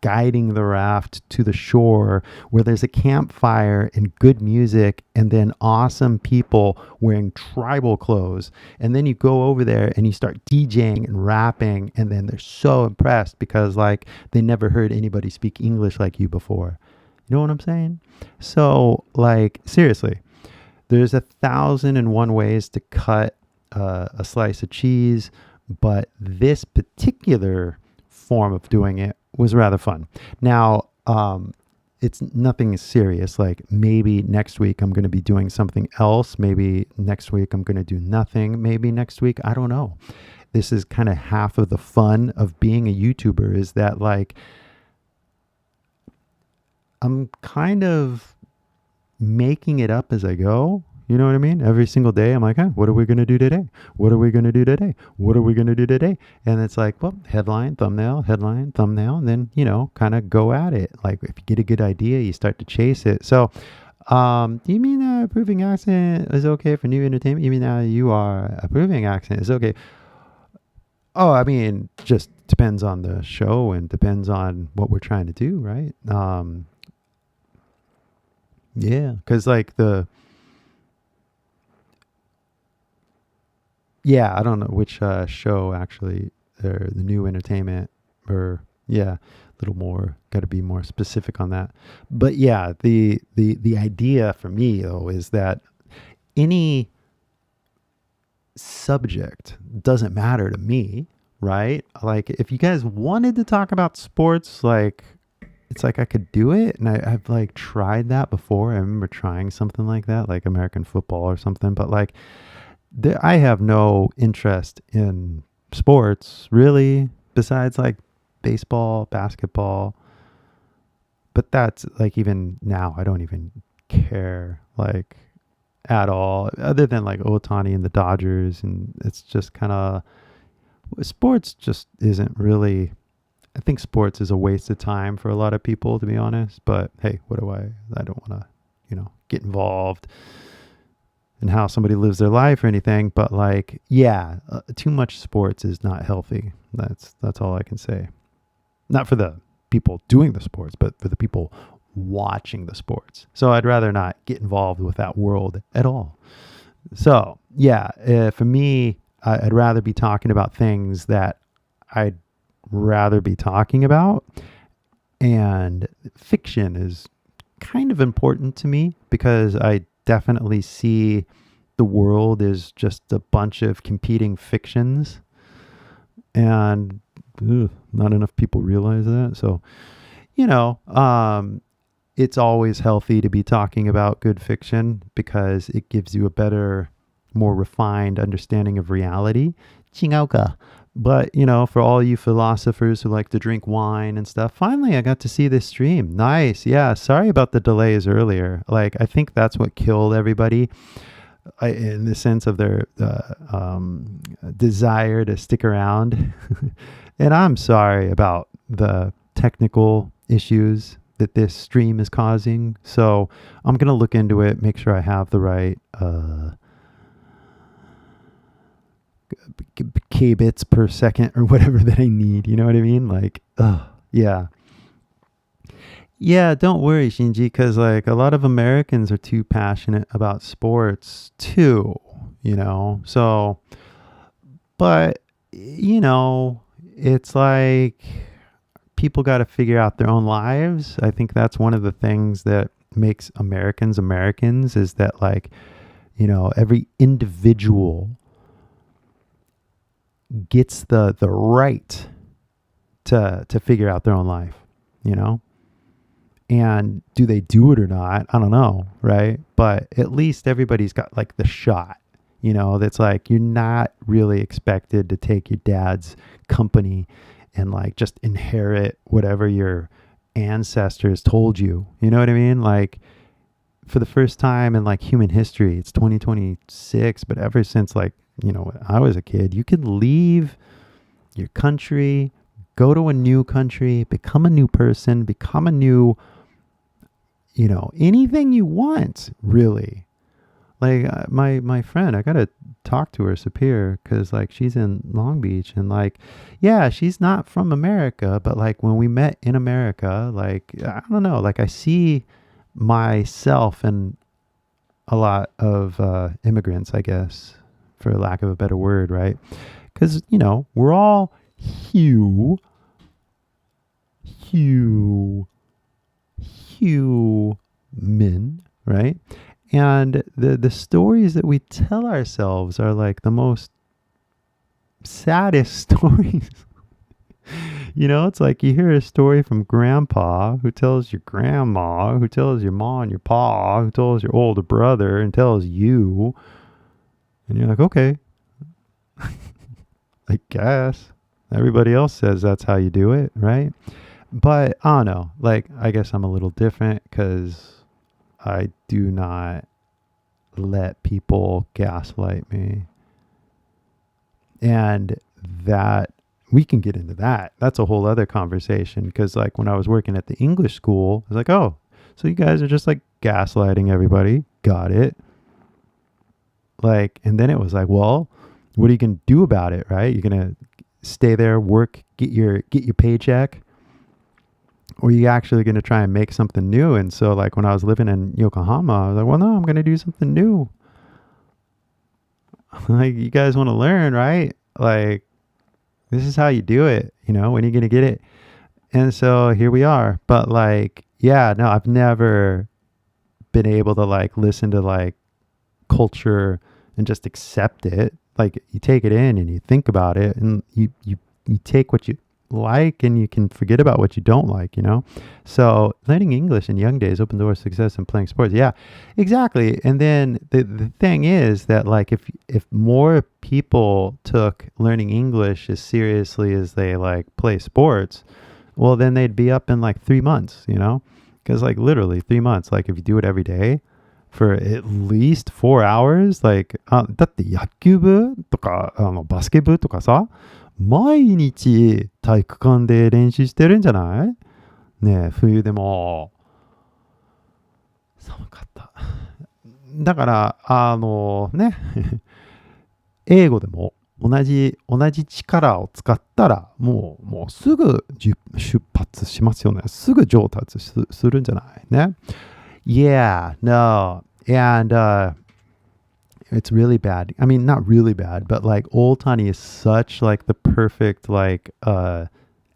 guiding the raft to the shore where there's a campfire and good music and then awesome people wearing tribal clothes. And then you go over there and you start DJing and rapping, and then they're so impressed because like they never heard anybody speak English like you before. You know what I'm saying? So like seriously, there's 1,001 ways to cut a slice of cheese, but this particular form of doing it was rather fun. Now, it's nothing serious. Like maybe next week I'm going to be doing something else. Maybe next week I'm going to do nothing. Maybe next week, I don't know. This is kind of half of the fun of being a YouTuber, is that like I'm kind of making it up as I go. You know what I mean? Every single day, I'm like, what are we going to do today? What are we going to do today? What are we going to do today? And it's like, well, headline, thumbnail, and then, you know, kind of go at it. Like if you get a good idea, you start to chase it. So, do you mean approving accent is okay for new entertainment? You mean you are approving accent is okay? Oh, I mean, just depends on the show and depends on what we're trying to do, right? Yeah, because like I don't know which show actually, or the new entertainment, or a little more, got to be more specific on that. But yeah, the idea for me though is that any subject doesn't matter to me, right? Like if you guys wanted to talk about sports, like it's like I could do it, and I've like tried that before. I remember trying something like that, like American football or something, but like I have no interest in sports really, besides like baseball, basketball. But that's like, even now, I don't even care like at all, other than like Otani and the Dodgers. And it's just kind of, sports just isn't really, I think sports is a waste of time for a lot of people, to be honest. But hey, I don't want to, get involved in how somebody lives their life or anything, but like, too much sports is not healthy. That's all I can say. Not for the people doing the sports, but for the people watching the sports. So I'd rather not get involved with that world at all. So for me, I'd rather be talking about things that I'd rather be talking about. And fiction is kind of important to me because I definitely see the world as just a bunch of competing fictions, and not enough people realize that. So, it's always healthy to be talking about good fiction because it gives you a better, more refined understanding of reality. 違うか. But, for all you philosophers who like to drink wine and stuff, finally I got to see this stream. Nice. Yeah. Sorry about the delays earlier. Like, I think that's what killed everybody in the sense of their desire to stick around. And I'm sorry about the technical issues that this stream is causing. So I'm going to look into it, make sure I have the right kbits per second or whatever that I need. You know what I mean? Like, yeah, don't worry, Shinji, because like a lot of Americans are too passionate about sports too, so, but it's like people got to figure out their own lives. I think that's one of the things that makes Americans Americans, is that, like, every individual gets the right to figure out their own life, and do they do it or not? I don't know, right? But at least everybody's got like the shot, that's like, you're not really expected to take your dad's company and like just inherit whatever your ancestors told you. You know what I mean? Like, for the first time in like human history, it's 2026, but ever since like, I was a kid, you could leave your country, go to a new country, become a new person, become a new, anything you want, really. Like, my friend, I gotta talk to her, Sapir, because like she's in Long Beach, and like, yeah, she's not from America, but like when we met in America, like, I don't know, like I see myself in a lot of immigrants, I guess, for lack of a better word, right? Because, we're all human, right? And the stories that we tell ourselves are like the most saddest stories. It's like you hear a story from grandpa who tells your grandma, who tells your mom and your pa, who tells your older brother and tells you. And you're like, okay, I guess everybody else says that's how you do it, right? But I don't know. Like, I guess I'm a little different because I do not let people gaslight me. And that, we can get into that. That's a whole other conversation, because like when I was working at the English school, I was like, oh, so you guys are just like gaslighting everybody. Got it. Like, and then it was like, well, what are you going to do about it, right? You're going to stay there, work, get your paycheck, or are you actually going to try and make something new? And so like when I was living in Yokohama, I was like, well, no, I'm going to do something new. Like, you guys want to learn, right? Like, this is how you do it, when are you going to get it? And so here we are. But like, yeah, no, I've never been able to like listen to like culture and just accept it. Like, you take it in and you think about it, and you take what you like and you can forget about what you don't like, So learning English in young days opened doors to success in playing sports. Yeah, exactly. And then the thing is that like if more people took learning English as seriously as they like play sports, well, then they'd be up in like 3 months, because like literally 3 months, like if you do it every day for at least 4 hours, like だって野球部とかバスケ部とかさ、毎日体育館で練習してるんじゃない？ねえ、冬でも寒かった。だからね英語でも同じ力を使ったらもうすぐ出発しますよね。すぐ上達するんじゃないね。Yeah, no, and it's really bad. I mean, not really bad, but like Ohtani is such like the perfect like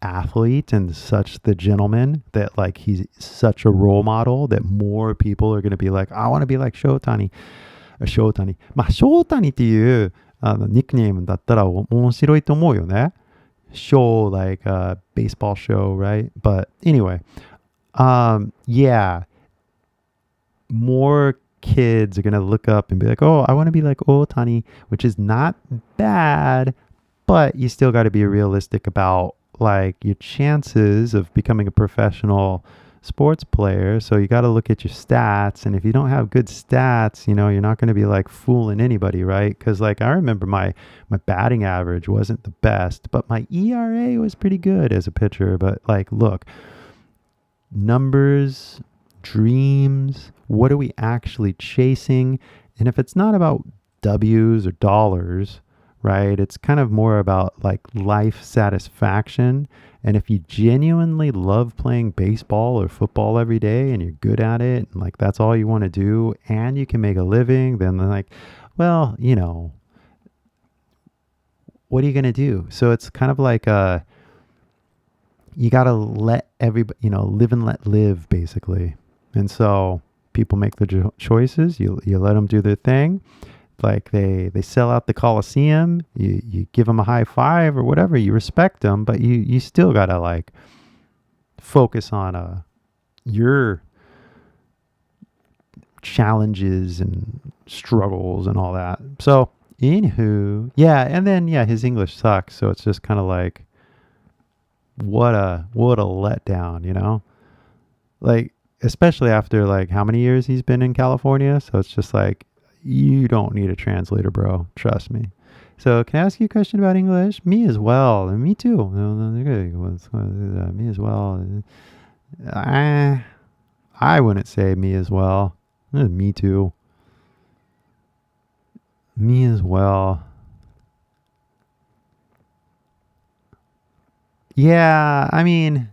athlete and such the gentleman that like he's such a role model that more people are going to be like, I want to be like Shotani. まあ、Shotani っていうニックネームだったら面白いと思うよね。Show like a baseball show, right? But anyway, yeah, more kids are going to look up and be like, oh, I want to be like Ohtani, which is not bad, but you still got to be realistic about like your chances of becoming a professional sports player. So you got to look at your stats, and if you don't have good stats, you're not going to be like fooling anybody, right? Because like I remember my batting average wasn't the best, but my ERA was pretty good as a pitcher. But like, look, numbers, dreams, what are we actually chasing? And if it's not about W's or dollars, right, it's kind of more about like life satisfaction. And if you genuinely love playing baseball or football every day and you're good at it, and like that's all you want to do, and you can make a living, then like, well, what are you going to do? So it's kind of like you got to let everybody, live and let live, basically. And so people make their choices. You let them do their thing. Like they sell out the Coliseum. You give them a high five or whatever. You respect them, but you still got to like focus on your challenges and struggles and all that. So, anywho, yeah, and then his English sucks, so it's just kind of like what a letdown, like especially after like how many years he's been in California. So it's just like you don't need a translator, bro. Trust me. So can I ask you a question about English? Me as well. And me too. Me as well. I wouldn't say me as well. Me too. Me as well. Yeah, I mean,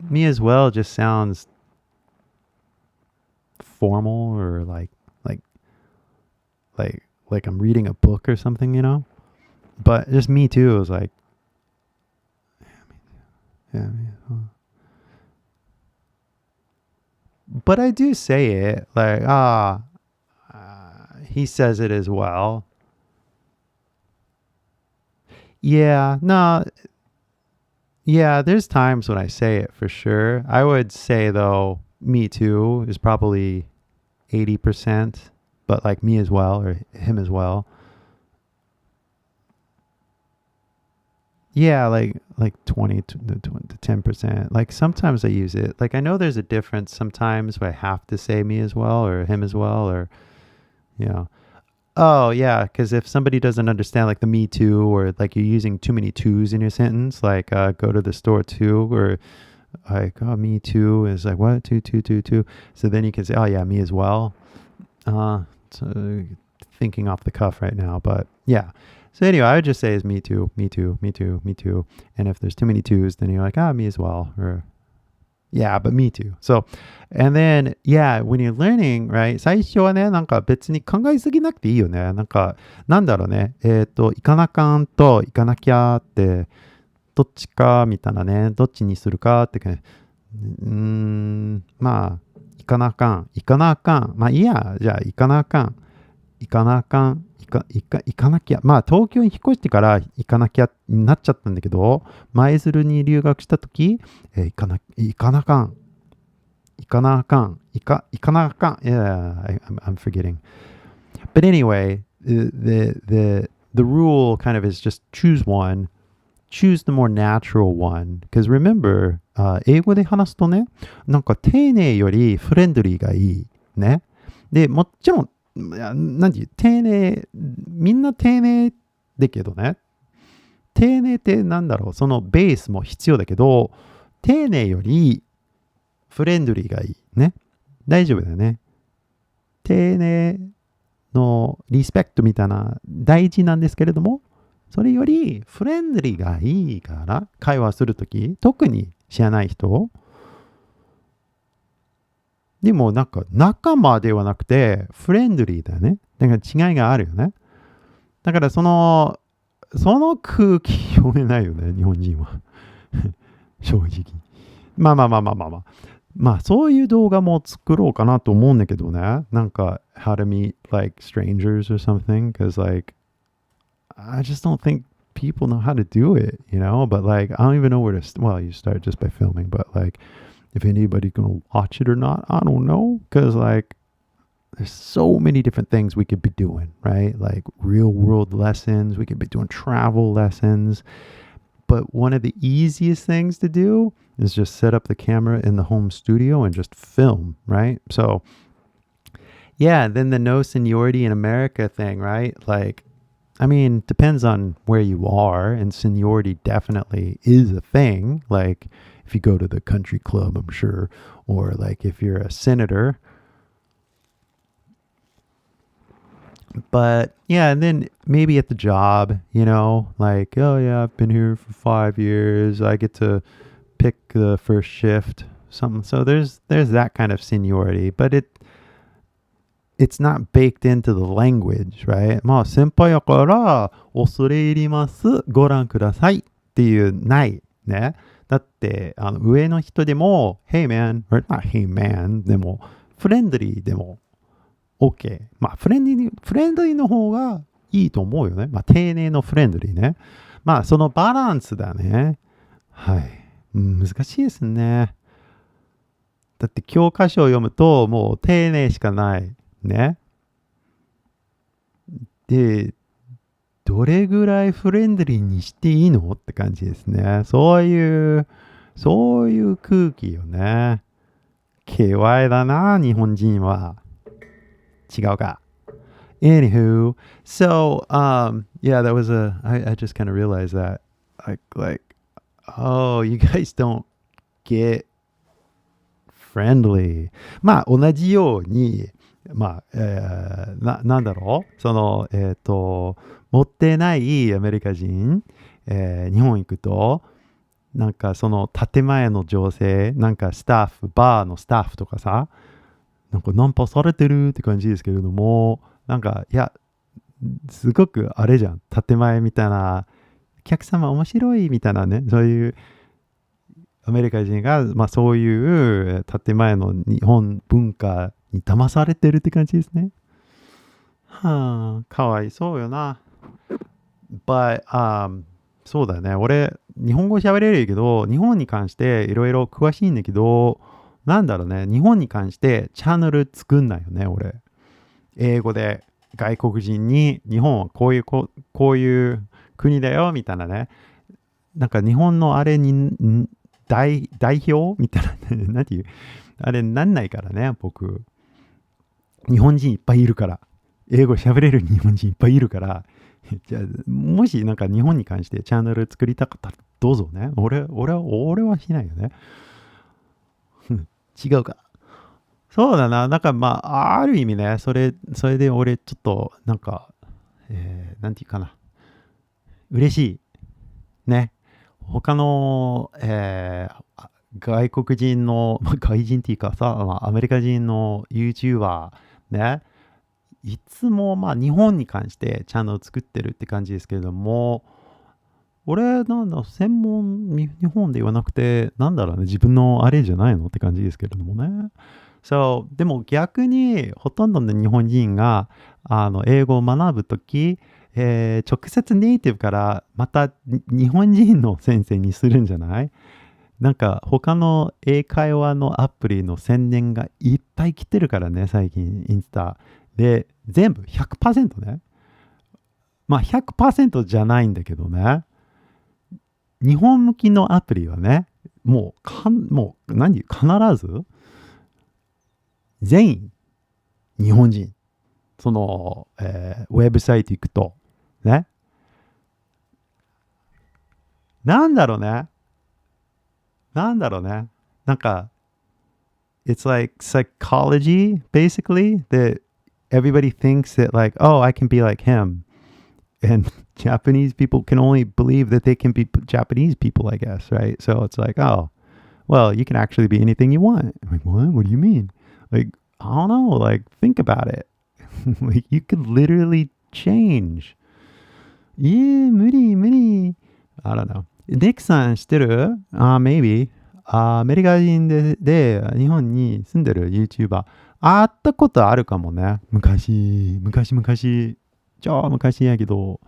me as well just sounds formal or like I'm reading a book or something, But just me too is like, yeah, me as well. But I do say it like, he says it as well. Yeah, no. Yeah, there's times when I say it for sure. I would say though, me too is probably 80%, but like me as well or him as well. Yeah, like 20 to 10%. Like sometimes I use it. Like I know there's a difference sometimes where I have to say me as well or him as well or Oh yeah, because if somebody doesn't understand like the me too or like you're using too many twos in your sentence, like go to the store too or like me too is like what two. So then you can say me as well. So thinking off the cuff right now, but yeah. So anyway, I would just say is me too. And if there's too many twos, then you're like, me as well. Or yeah, but me too. So, and then, when you're learning, right? 最初はね、なんか別に考えすぎなくていいよね。なんか、なんだろうね。行かなかんと行かなきゃって、どっちかみたいなね。どっちにするかって、まあ、行かなかん。まあいいや、じゃあ行かなかん。行かなきゃ。まあ東京に引っ越してから行かなきゃになっちゃったんだけど、舞鶴に留学したとき、行かなかん。Yeah, I'm forgetting. But anyway, the rule kind of is just choose one. Choose the more natural one. Because remember, 英語で話すとね、なんか丁寧よりフレンドリーがいい。ね。で、もちろん、丁寧、みんな丁寧だけどね。丁寧ってなんだろう、そのベースも必要だけど、丁寧よりフレンドリーがいい。ね。大丈夫だよね。丁寧のリスペクトみたいな大事なんですけれども、それよりフレンドリーがいいから、会話するとき、特に知らない人、でもなんか仲間ではなくてフレンドリーだよね。だから違いがあるよね。だからその空気読めないよね、日本人は。正直。まあそういう動画も作ろうかなと思うんだけどね。なんか how to meet like strangers or something because like I just don't think people know how to do it, but like I don't even know where to you start just by filming, but like if anybody's gonna watch it or not, I don't know. Because, like, there's so many different things we could be doing, right? Like real world lessons. We could be doing travel lessons. But one of the easiest things to do is just set up the camera in the home studio and just film, right? So, yeah, then the no seniority in America thing, right? Like, I mean, depends on where you are. And seniority definitely is a thing. Like, if you go to the country club, I'm sure, or like if you're a senator. But yeah, and then maybe at the job, like, oh yeah, I've been here for 5 years. I get to pick the first shift, something. So there's that kind of seniority, but it's not baked into the language, right? まあ先輩やから恐れ入ります。ご覧くださいっていうないね。だって上の人でも Hey man, or not Hey man でもフレンドリーでも OK。まあフレンドリーの方がいいと思うよね。まあ丁寧のフレンドリーね。まあそのバランスだね。はい。難しいですね。だって教科書を読むともう丁寧しかないね。で、どれぐらいフレンドリーにしていいのって感じですね。そういう空気よね。KY だな、日本人は。違うか。Anywho, so yeah, that was I just kind of realized that like oh, you guys don't get friendly. まあ同じようにまあ、なんだろうその持ってないアメリカ人、日本行くとなんかその建前の情勢なんかスタッフバーのスタッフとかさなんかナンパされてるって感じですけれどもなんかいやすごくあれじゃん建前みたいなお客様面白いみたいなねそういうアメリカ人が、まあ、そういう建前の日本文化に騙されてるって感じですね。はあ、かわいそうよな。But, そうだよね。俺、日本語喋れるけど、日本に関していろいろ詳しいんだけど、なんだろうね。日本に関してチャンネル作んないよね、俺。英語で外国人に日本はこういう国だよ、みたいなね。なんか日本のあれに、代表みたいな、なんていう、あれなんないからね、僕。日本人いっぱいいるから。英語喋れる日本人いっぱいいるから。じゃあ、もしなんか日本に関してチャンネル作りたかったらどうぞね。俺はしないよね。違うか。そうだな。なんかまあ、ある意味ね、それで俺ちょっと、なんか、なんていうかな。嬉しい。ね。他の、外国人の、外人っていうかさ、アメリカ人の YouTuber ね、いつもまあ日本に関してチャンネルを作ってるって感じですけれども、俺なんだ、専門日本で言わなくて、なんだろうね、自分のあれじゃないのって感じですけれどもね。そう、でも逆にほとんどの日本人が英語を学ぶとき、直接ネイティブからまた日本人の先生にするんじゃない？なんか他の英会話のアプリの宣伝がいっぱい来てるからね、最近インスタ。で、全部 100% ね。まあ 100% じゃないんだけどね。日本向きのアプリはね、もう必ず全員日本人。その、ウェブサイト行くと。ね。なんだろうね。なんか、it's like psychology, basically, that everybody thinks that like, oh, I can be like him. And Japanese people can only believe that they can be Japanese people, I guess, right? So it's like, oh, well, you can actually be anything you want. I'm like, what? What do you mean? Like, I don't know. Like, think about it. Like, you could literally change. Yeah, 無理。I don't know. ニックさん知ってるmaybe. アメリカ人で日本に住んでる YouTuber。会ったことあるかもね。昔。超昔やけど、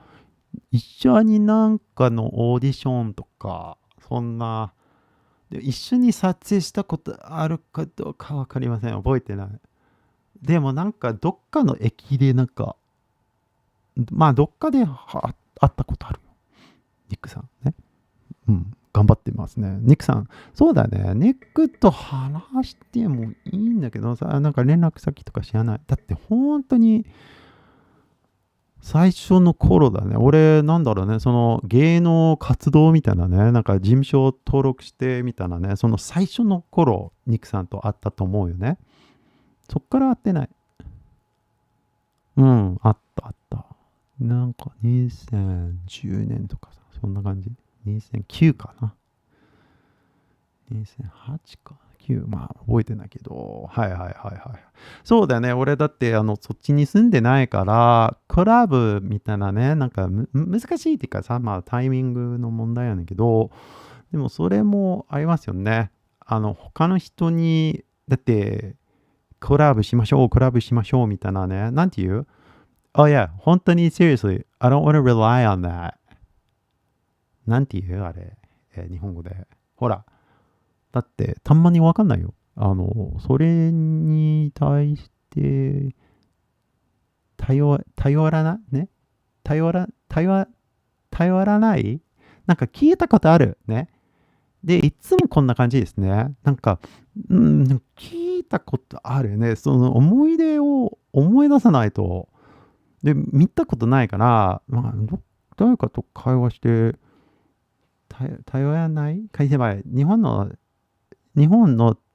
一緒になんかのオーディションとか、そんな、で一緒に撮影したことあるかどうかわかりません。覚えてない。でもなんかどっかの駅でなんか、まあどっかで会ったことあるよ。ニックさんね。頑張ってますね。ニックさん、そうだね。ニックと話してもいいんだけどさ、なんか連絡先とか知らない。だって本当に、最初の頃だね。俺、なんだろうね。その芸能活動みたいなね。なんか事務所を登録してみたいなね。その最初の頃、ニックさんと会ったと思うよね。そっから会ってない。あった。なんか2010年とかさ、そんな感じ。2009かな。2008か。まあ覚えてないけど、はいはいはいはい。そうだよね。俺だってそっちに住んでないから、クラブみたいなね、なんか難しいっていうかさ、まあタイミングの問題やねんけど、でもそれもありますよね。他の人に、だって、コラボしましょうみたいなね。なんて言う？ Oh yeah, 本当に seriously, I don't want to rely on that. なんて言うあれ、日本語で。ほら。だって、たんまにわかんないよ。それに対して、頼らないなんか聞いたことあるね。で、いつもこんな感じですね。なんか、聞いたことあるね。その思い出を思い出さないと。で、見たことないから、まあ、誰かと会話して、頼らない返せばいい。日本の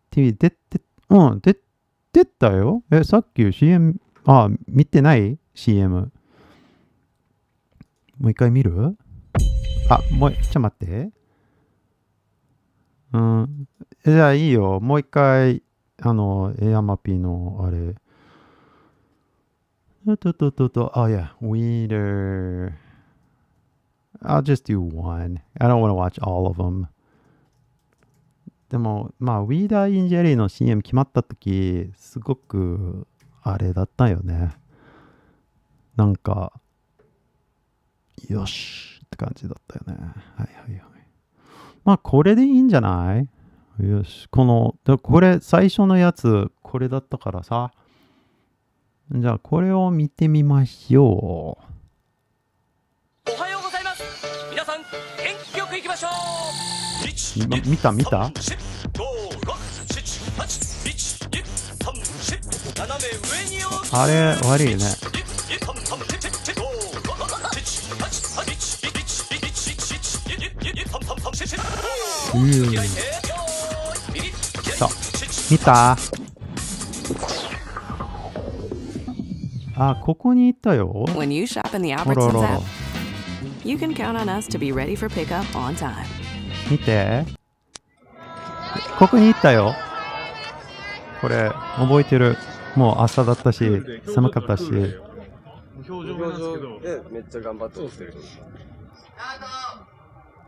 TV 出たよ。さっき CM、見てない ?CM。もう一回見る？ちょっと待って。じゃあいいよ。もう一回、山 P のあれ。yeah, Weeder. I'll just do one. I don't want to watch all of them. でも、まあ、ウィーダー・イン・ジェリーの CM 決まったとき、すごく、あれだったよね。なんか、よしって感じだったよね。はいはいはい。まあ、これでいいんじゃない？よし。これ、最初のやつ、これだったからさ。じゃあ、これを見てみましょう。おはようございます。皆さん、元気よくいきましょう。見たあれ、悪いね。そう。見た？ここに行ったよ。When you shop in the Albertsons app, you can count on us to be ready for pickup on time. 見て。ここに行ったよ。これ、覚えてる。もう朝だったし、寒かったし。表情でめっちゃ頑張ってまする。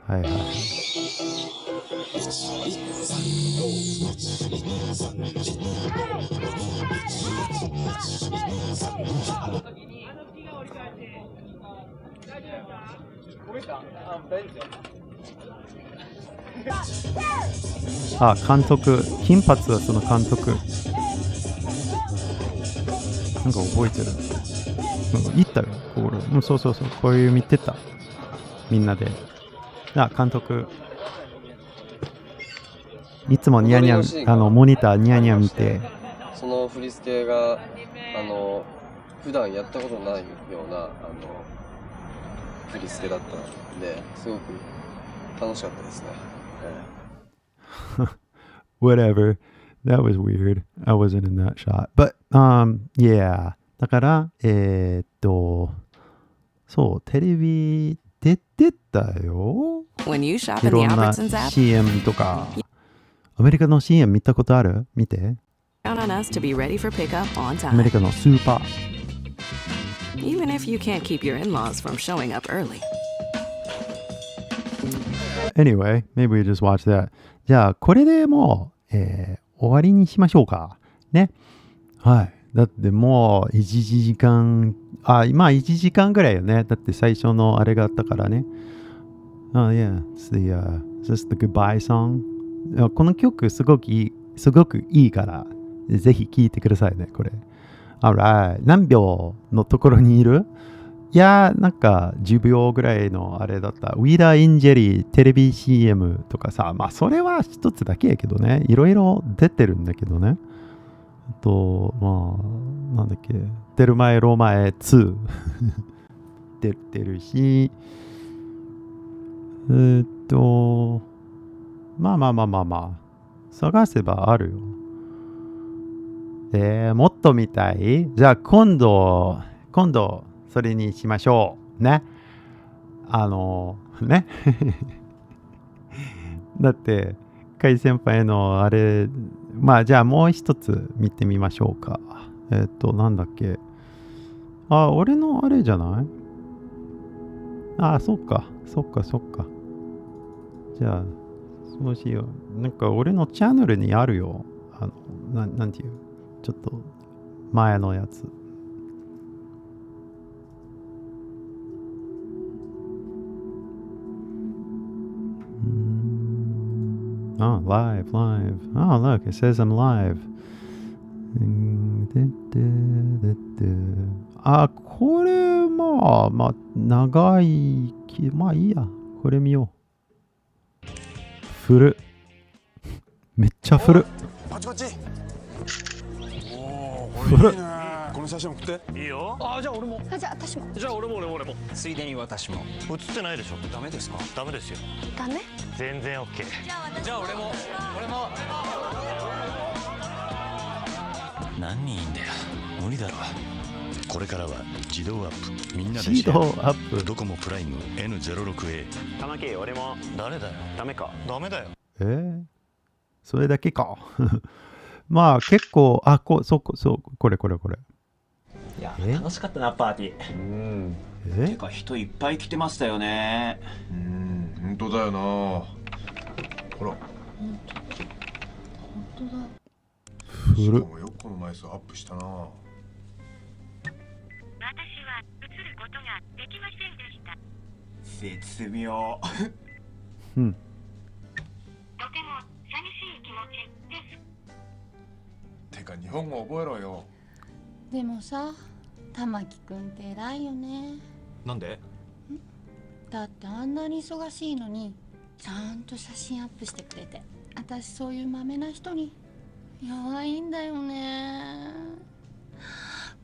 はいはい。監督。金髪はその監督。なんか覚えてる。言ったよ。そう。こういう見てた。みんなで。監督。いつもニヤニヤ、モニターニヤニヤ見て。その振り付けが、普段やったことないような、振り付けだったので、すごく楽しかったですね。Whatever. That was weird. I wasn't in that shot. But, yeah. だから、そう、テレビ出てたよ。When you shop い in ろ the んな Albertsons app, CM とか。アメリカの CM 見たことある？見て。count on us to be ready for pickup on アメリ time. カのスーパー。Even if you can't keep your in-laws from showing up early. Anyway, maybe we just watch that. じゃあ、これでもう、終わりにしましょうか。ね。はい。だってもう1時間、今1時間ぐらいよね。だって最初のあれがあったからね。yeah. It's just the goodbye song. この曲すごくいいから、ぜひ聴いてくださいね、これ。Alright. 何秒のところにいる？いやー、なんか10秒ぐらいのあれだった。ウィーダー・イン・ジェリーテレビ CM とかさ、まあそれは一つだけやけどね。いろいろ出てるんだけどね。あと、まあ、なんだっけ。テルマエ・ロマエ2 出てるし、まあ。探せばあるよ。もっと見たい？じゃあ今度、それにしましょう。ね。ね。だって、海先輩のあれ、まあじゃあもう一つ見てみましょうか。なんだっけ。俺のあれじゃない？そっか。じゃあ、そうしよう。なんか俺のチャンネルにあるよ。なんていう、ちょっと前のやつ。live. Oh, look, it says I'm live. これ、まあ、長い、まあいいや。これ見よう。古めっちゃ古パチパチ。おお、これいいね。この写真送って。いいよ。じゃあ俺も。じゃあ私も。じゃあ俺もついでに私も。映ってないでしょ。ダメですか？ダメですよ。ダメ？全然 OK。じゃあ俺も。何人いんだよ。無理だろ。これからは自動アップ。みんなで自動アップ。ドコモプライム N06A。玉木、俺も。誰だよ。ダメか。ダメだよ。それだけか。まあ結構、そう、これ。いや、楽しかったな、パーティー。てか、人いっぱい来てましたよね。本当だよな。ほら。本当だ。しかもよくこの枚数アップしたな。私は映ることができませんでした。絶妙。とても寂しい気持ちです。てか日本語覚えろよ。でもさ、玉木くんって偉いよね。なんで？だってあんなに忙しいのにちゃんと写真アップしてくれて、私そういうマメな人に弱いんだよね。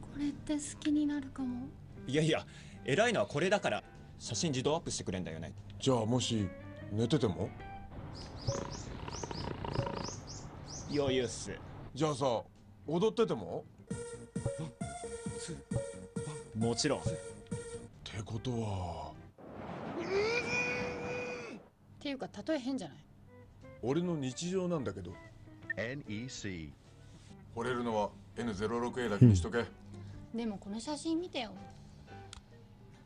これって好きになるかも。いやいや、偉いのはこれだから写真自動アップしてくれんだよね。じゃあもし寝てても？余裕っす。じゃあさ、踊ってても？もちろん。ってことはっていうか例え変じゃない？俺の日常なんだけど。NEC。惚れるのは N06A だけにしとけ。でもこの写真見てよ。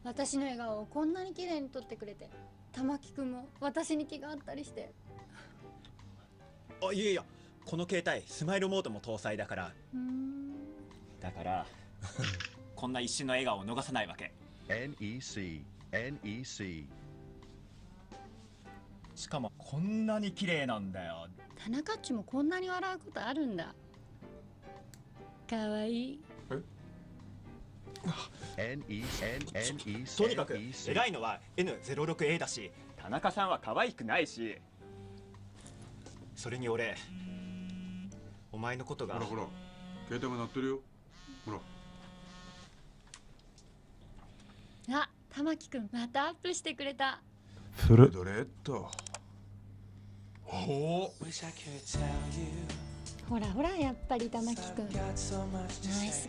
私の笑顔をこんなに綺麗に撮ってくれて、玉木くんも私に気があったりして。いやいや、この携帯スマイルモードも搭載だから。だからこんな一瞬の笑顔を逃さないわけ。NEC。しかもこんなに綺麗なんだよ。田中っちもこんなに笑うことあるんだ。かわいい。とにかく偉いのは N06A だし、田中さんは可愛くないし、それに俺、お前のことが。ほら携帯も鳴ってるよ。ほら。玉木くんまたアップしてくれた。どれっと。ほらほら、やっぱり玉木くんナイス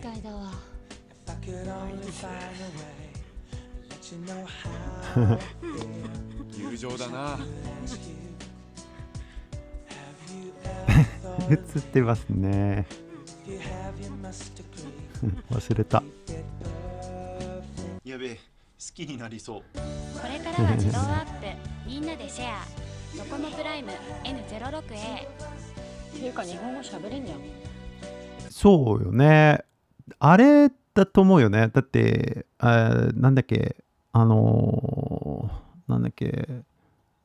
ガイだわ。友情だな。映ってますね。忘れた。やべえ、好きになりそう。これからは自動アップ、みんなでシェア。ドコモプライム N06A。っていうか日本語喋れんじゃん。そうよね。あれだと思うよね。だって、なんだっけ、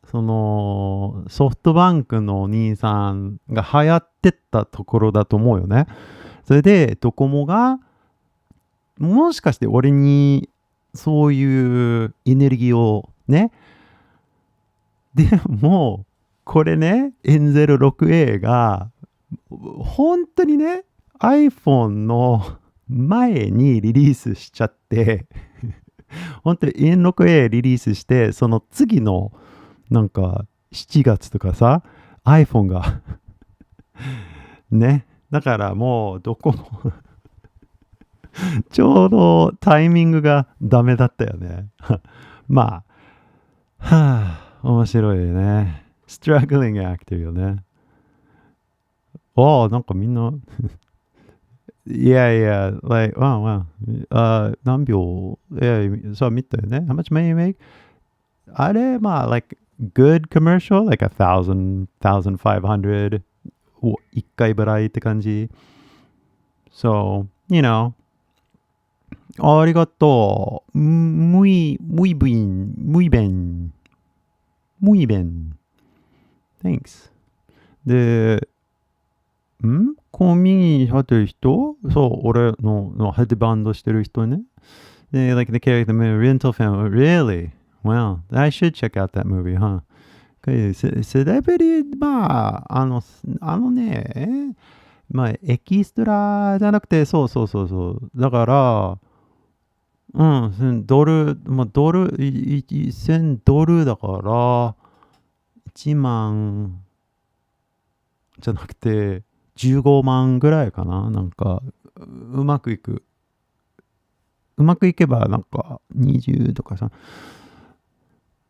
そのソフトバンクのお兄さんが流行ってたところだと思うよね。それでドコモがもしかして俺にそういうエネルギーをね、でもこれね N06A が本当にね iPhone の前にリリースしちゃって本当に N6A リリースしてその次のなんか7月とかさ iPhone がね、だからもうどこもちょうどタイミングがダメだったよねまあ面白いね。Struggling actor よね。なんかみんなYeah, yeah, like, wow, wow. 何秒そう見たよね。How much money you make? あれ、まあ、like, good commercial, like 1,500 一回払いって感じ。So, you know, ありがとう。muy bien, muy bien, muy bien. Thanks. で、コンビニに入ってる人そう、俺のヘッドバンドしてる人ね。で、like the character, rental film. Really? Well, I should check out that movie, huh? セレブリ、まあ、ね、まあ、エキストラじゃなくて、そう。だから、ドル、まあ、1000ドルだから、1万じゃなくて、15万ぐらいかな。なんか、うまくいけば、なんか、20とかさ。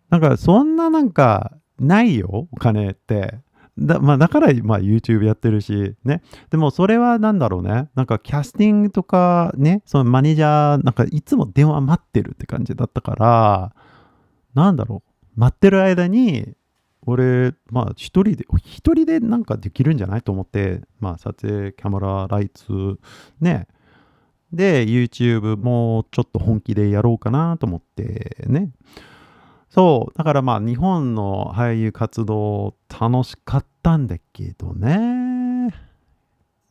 なんか、そんななんか、ないよ、お金って。だから、まあ、YouTube やってるし、ね。でも、それはなんだろうね。なんか、キャスティングとか、ね、そのマネージャー、なんか、いつも電話待ってるって感じだったから、なんだろう。待ってる間に、俺、まあ、一人でなんかできるんじゃないと思って、まあ、撮影、キャメラ、ライツ、ね。で、YouTube もうちょっと本気でやろうかなと思ってね。そう、だからまあ、日本の俳優活動楽しかったんだけどね。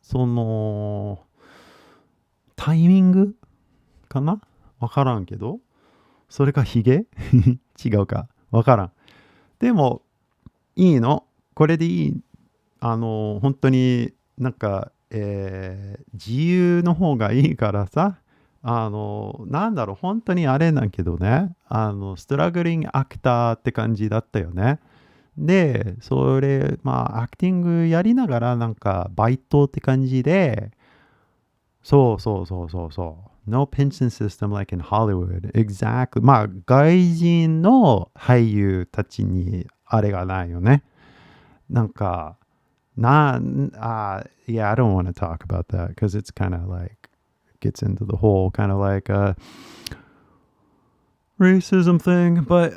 その、タイミングかなわからんけど。それかヒゲ違うか。わからん。でも、いいの。これでいい。本当になんか、自由の方がいいからさ。なんだろう、本当にあれなんけどね。ストラグリングアクターって感じだったよね。で、それ、まあ、アクティングやりながら、なんか、バイトって感じで、そう。No pension system like in Hollywood. Exactly. まあ、外人の俳優たちに、あれがないよね。なんか、yeah, I don't want to talk about that because it's kind of like, gets into the whole kind of like racism thing. But,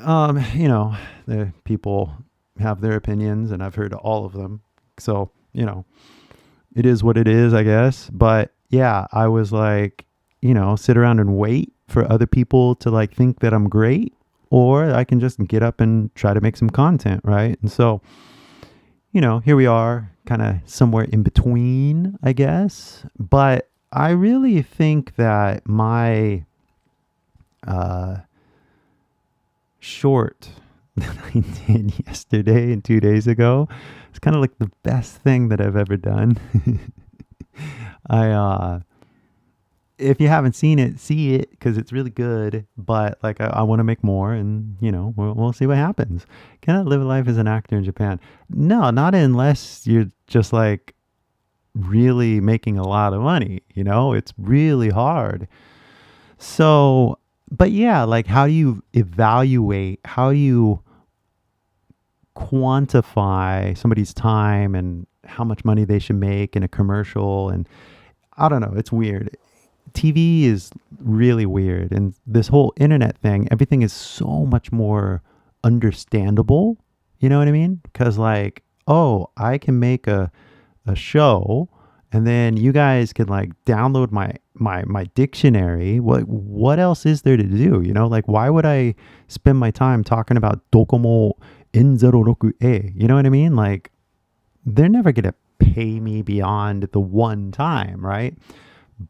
you know, the people have their opinions and I've heard all of them. So, you know, it is what it is, I guess. But yeah, I was like, you know, sit around and wait for other people to like think that I'm great. Or I can just get up and try to make some content, right? And so, you know, here we are, kind of somewhere in between, I guess. But I really think that my short that I did yesterday and 2 days ago is kind of like the best thing that I've ever done. If you haven't seen it, see it because it's really good. But like, I want to make more, and you know, we'll see what happens. Can I live a life as an actor in Japan? No, not unless you're just like really making a lot of money. You know, it's really hard. So, but yeah, like, how do you evaluate? How do you quantify somebody's time and how much money they should make in a commercial? And I don't know. It's weird. TV is really weird, and this whole internet thing, everything is so much more understandable. You know what I mean? Because like, oh, I can make a show, and then you guys can like download my dictionary. What else is there to do? You know, like, why would I spend my time talking about Docomo N06A? You know what I mean? Like, they're never gonna pay me beyond the one time, right?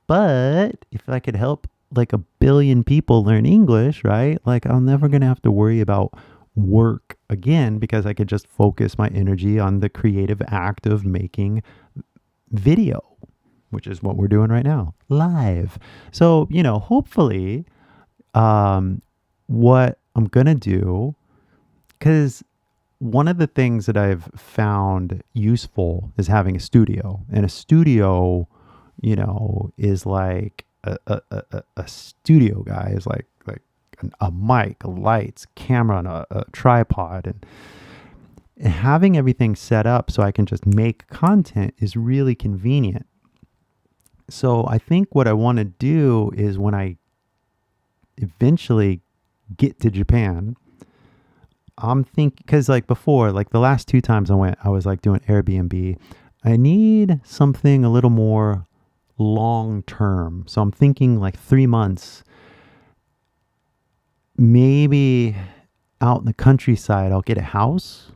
But if I could help like 1 billion people learn English, right? Like, I'm never going to have to worry about work again because I could just focus my energy on the creative act of making video, which is what we're doing right now, live. So, you know, hopefully, what I'm going to do, because one of the things that I've found useful is having a studio, and a studio, you know, is like a studio guy is like a mic, lights, camera, and a tripod, having everything set up so I can just make content is really convenient. So I think what I want to do is when I eventually get to Japan, I'm thinking, because like before, like the last 2 times I went, I was like doing Airbnb. I need something a little more long term. So I'm thinking like 3 months, maybe out in the countryside, I'll get a house,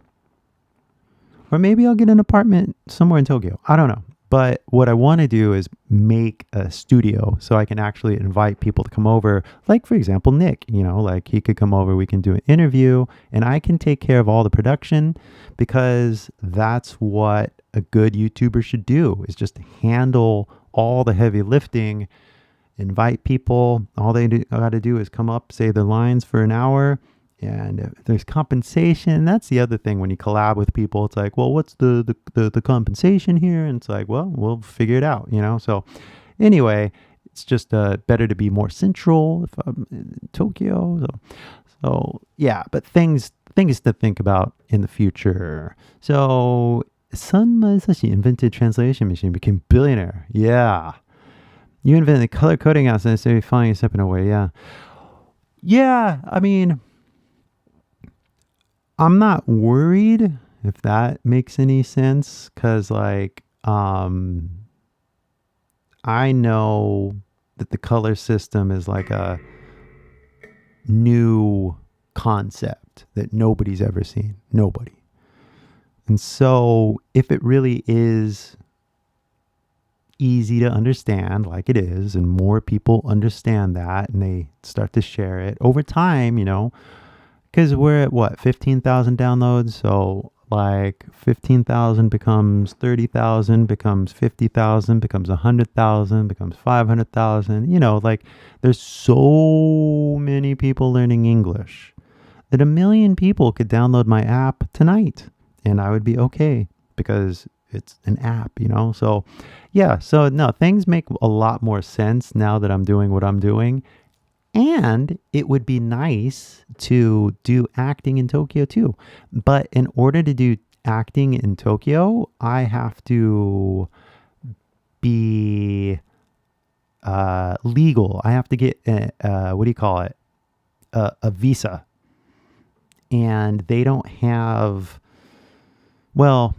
or maybe I'll get an apartment somewhere in Tokyo. I don't know. But what I want to do is make a studio so I can actually invite people to come over. Like, for example, Nick, like he could come over, we can do an interview, and I can take care of all the production, because that's what a good YouTuber should do, is just handle all the heavy lifting, invite people. All they got to do is come up, say their lines for an hour. And if there's compensation, that's the other thing when you collab with people. It's like, well, what's the compensation here? And it's like, well, we'll figure it out, So anyway, it's just better to be more central if I'm in Tokyo. So yeah, but things to think about in the future. So Sun Masashi invented translation machine, became billionaire. Yeah. You invented color coding as necessary, finding a step in a way. Yeah. Yeah. I mean, I'm not worried, if that makes any sense, because like I know that the color system is like a new concept that nobody's ever seen. Nobody. And so if it really is easy to understand, like it is, and more people understand that and they start to share it over time, because we're at what, 15,000 downloads. So like 15,000 becomes 30,000, becomes 50,000, becomes 100,000, becomes 500,000. Like there's so many people learning English that 1 million people could download my app tonight and I would be okay, because it's an app, So yeah, so no, things make a lot more sense now that I'm doing what I'm doing. And it would be nice to do acting in Tokyo too. But in order to do acting in Tokyo, I have to be legal. I have to get, what do you call it? A visa. And they don't have, well,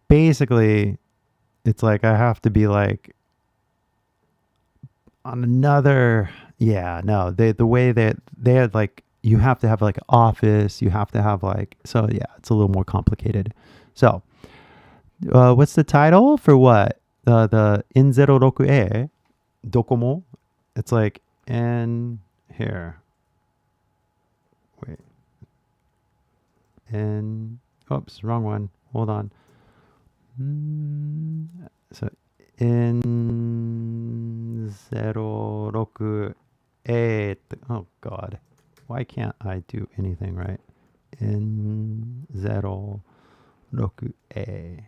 basically, it's like I have to be like, on another, the way that they had like, you have to have like an office, you have to have like, so yeah, it's a little more complicated. So, what's the title for what? The N06E, Docomo? It's like, here. Wait. Oops, wrong one. Hold on. So, N06E. Oh God, why can't I do anything right? N06E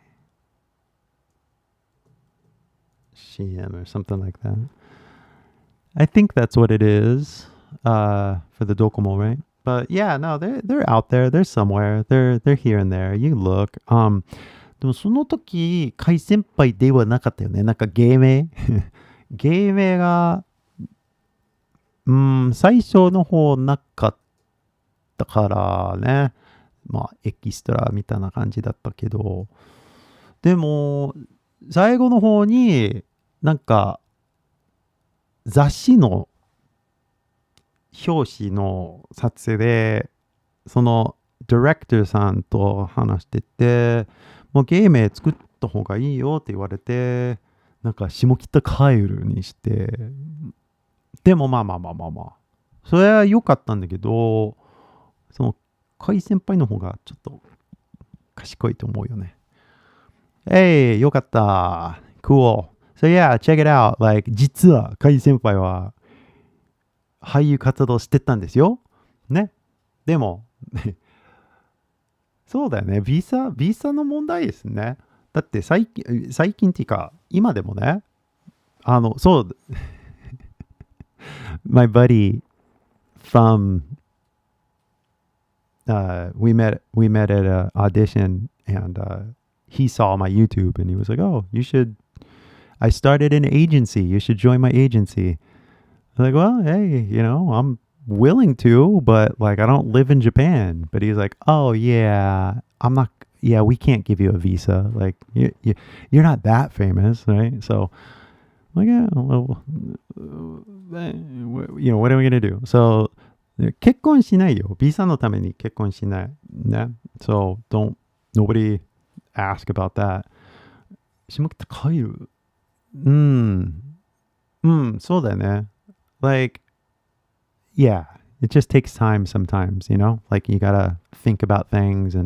CM or something like that. I think that's what it is for the Docomo, right? But yeah, no, they're out there. They're somewhere. They're here and there. You look. でもその時、海先輩ではなかったよね。なんか芸名芸名が、最初の方なかったからね。まあ、エキストラみたいな感じだったけど。でも、最後の方に、なんか、雑誌の表紙の撮影で、その、ディレクターさんと話してて、もう芸名作った方がいいよって言われて、なんか下北カエルにして、でもまあ、それは良かったんだけど、その海先輩の方がちょっと賢いと思うよね。Hey, 良かった。Cool. So yeah, check it out. Like, 実は海先輩は俳優活動してたんですよ。ね。でも、そうだよね。ビザの問題ですね。だって最近っていうか、今でもね、そう、my buddy from we met at an audition, and he saw my YouTube, and he was like, "Oh, I started an agency. You should join my agency." I was like, "Well, hey, I'm willing to, but like I don't live in Japan." But he's like, "Oh yeah, we can't give you a visa. Like you're not that famous, right?" So I'm like, yeah, well, what are we gonna do? So 結婚しないよ。ビザのために結婚しないね。So nobody ask about that. 下北帰る。そうだよね。Like, yeah, it just takes time sometimes, Like you gotta think about things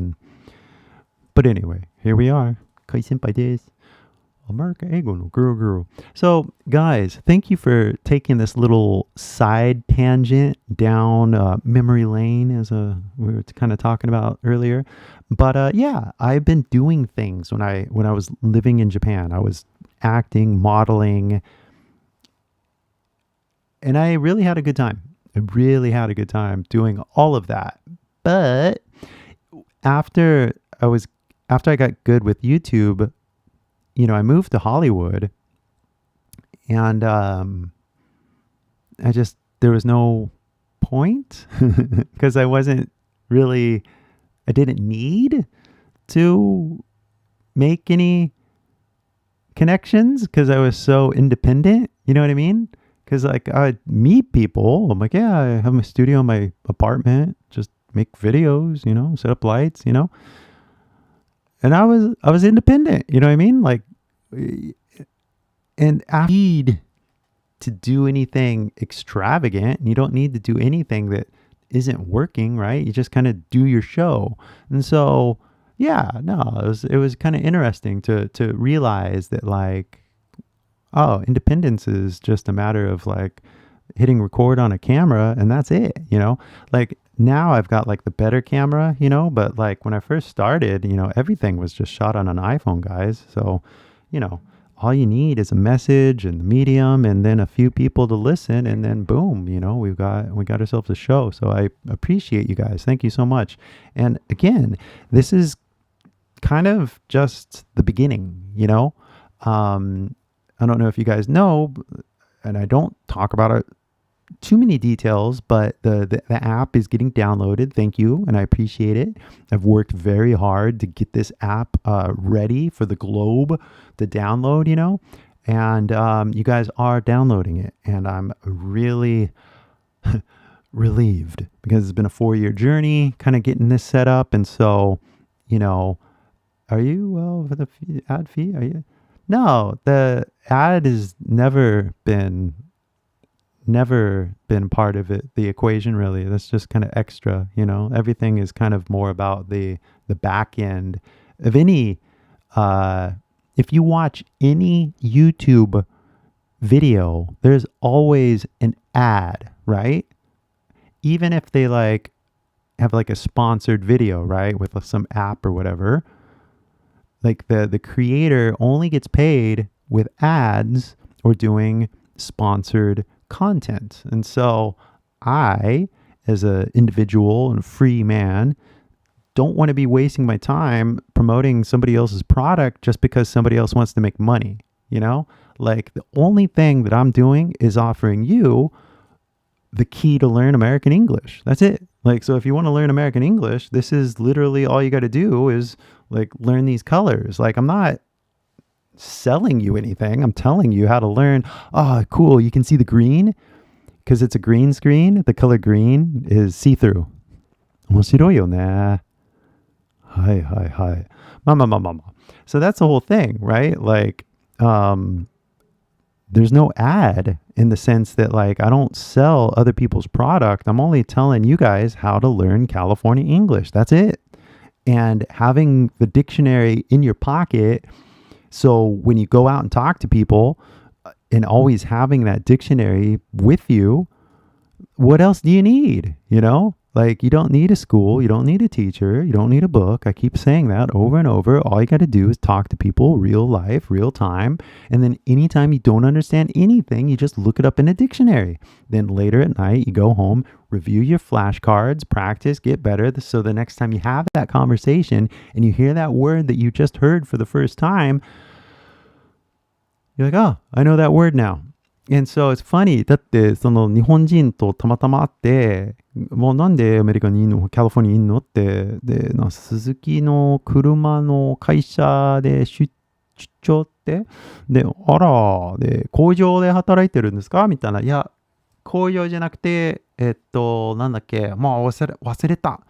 but anyway, here we are. カイ先輩です。America 英語の girl. So, guys, thank you for taking this little side tangent down memory lane, as we were kind of talking about earlier. But yeah, I've been doing things when I was living in Japan. I was acting, modeling, and I really had a good time. I really had a good time doing all of that. But after I got good with YouTube, I moved to Hollywood, and there was no point because I didn't need to make any connections because I was so independent. You know what I mean? Because like I'd meet people. I'm like, yeah, I have my studio in my apartment, just make videos, set up lights, And I was independent, you know what I mean? Like, and I need to do anything extravagant. You don't need to do anything that isn't working, right? You just kind of do your show. And so, yeah, no, it was kind of interesting to realize that like, oh, independence is just a matter of like hitting record on a camera and that's it, Like now I've got like the better camera, but like when I first started, everything was just shot on an iPhone, guys. So, all you need is a message and the medium and then a few people to listen and then boom, we got ourselves a show. So I appreciate you guys. Thank you so much. And again, this is kind of just the beginning, I don't know if you guys know, and I don't talk about it too many details, but the app is getting downloaded. Thank you, and I appreciate it. I've worked very hard to get this app ready for the globe to download, and you guys are downloading it, and I'm really relieved because it's been a 4-year journey kind of getting this set up. And so, are you for the ad fee? Are you? No, the ad has never been part of the equation, really. That's just kind of extra, everything is kind of more about the back end of any, if you watch any YouTube video, there's always an ad, right? Even if they like have like a sponsored video, right? With some app or whatever, like the creator only gets paid with ads or doing sponsored content. And so I, as an individual and a free man, don't want to be wasting my time promoting somebody else's product just because somebody else wants to make money, Like the only thing that I'm doing is offering you the key to learn American English. That's it. Like, so if you want to learn American English, this is literally all you got to do is like learn these colors. Like, I'm not selling you anything. I'm telling you how to learn. Oh, cool. You can see the green because it's a green screen. The color green is see-through. 面白いよね。はいはいはい。まあまあまあまあまあ。So that's the whole thing, right? Like, there's no ad in the sense that like I don't sell other people's product. I'm only telling you guys how to learn California English. That's it. And having the dictionary in your pocket, so when you go out and talk to people and always having that dictionary with you, what else do you need? Like, you don't need a school, you don't need a teacher, you don't need a book. I keep saying that over and over. All you got to do is talk to people, real life, real time. And then anytime you don't understand anything, you just look it up in a dictionary. Then later at night, you go home, review your flashcards, practice, get better. So the next time you have that conversation and you hear that word that you just heard for the first time, you're like, oh, I know that word now. And so it's funny. だってその日本人とたまたま会って、もうなんでアメリカにいんの、カリフォルニアにいんのって、で、鈴木の車の会社で出張って、で、あら、で、工場で働いてるんですかみたいな。いや、工場じゃなくて、なんだっけ、もう忘れた。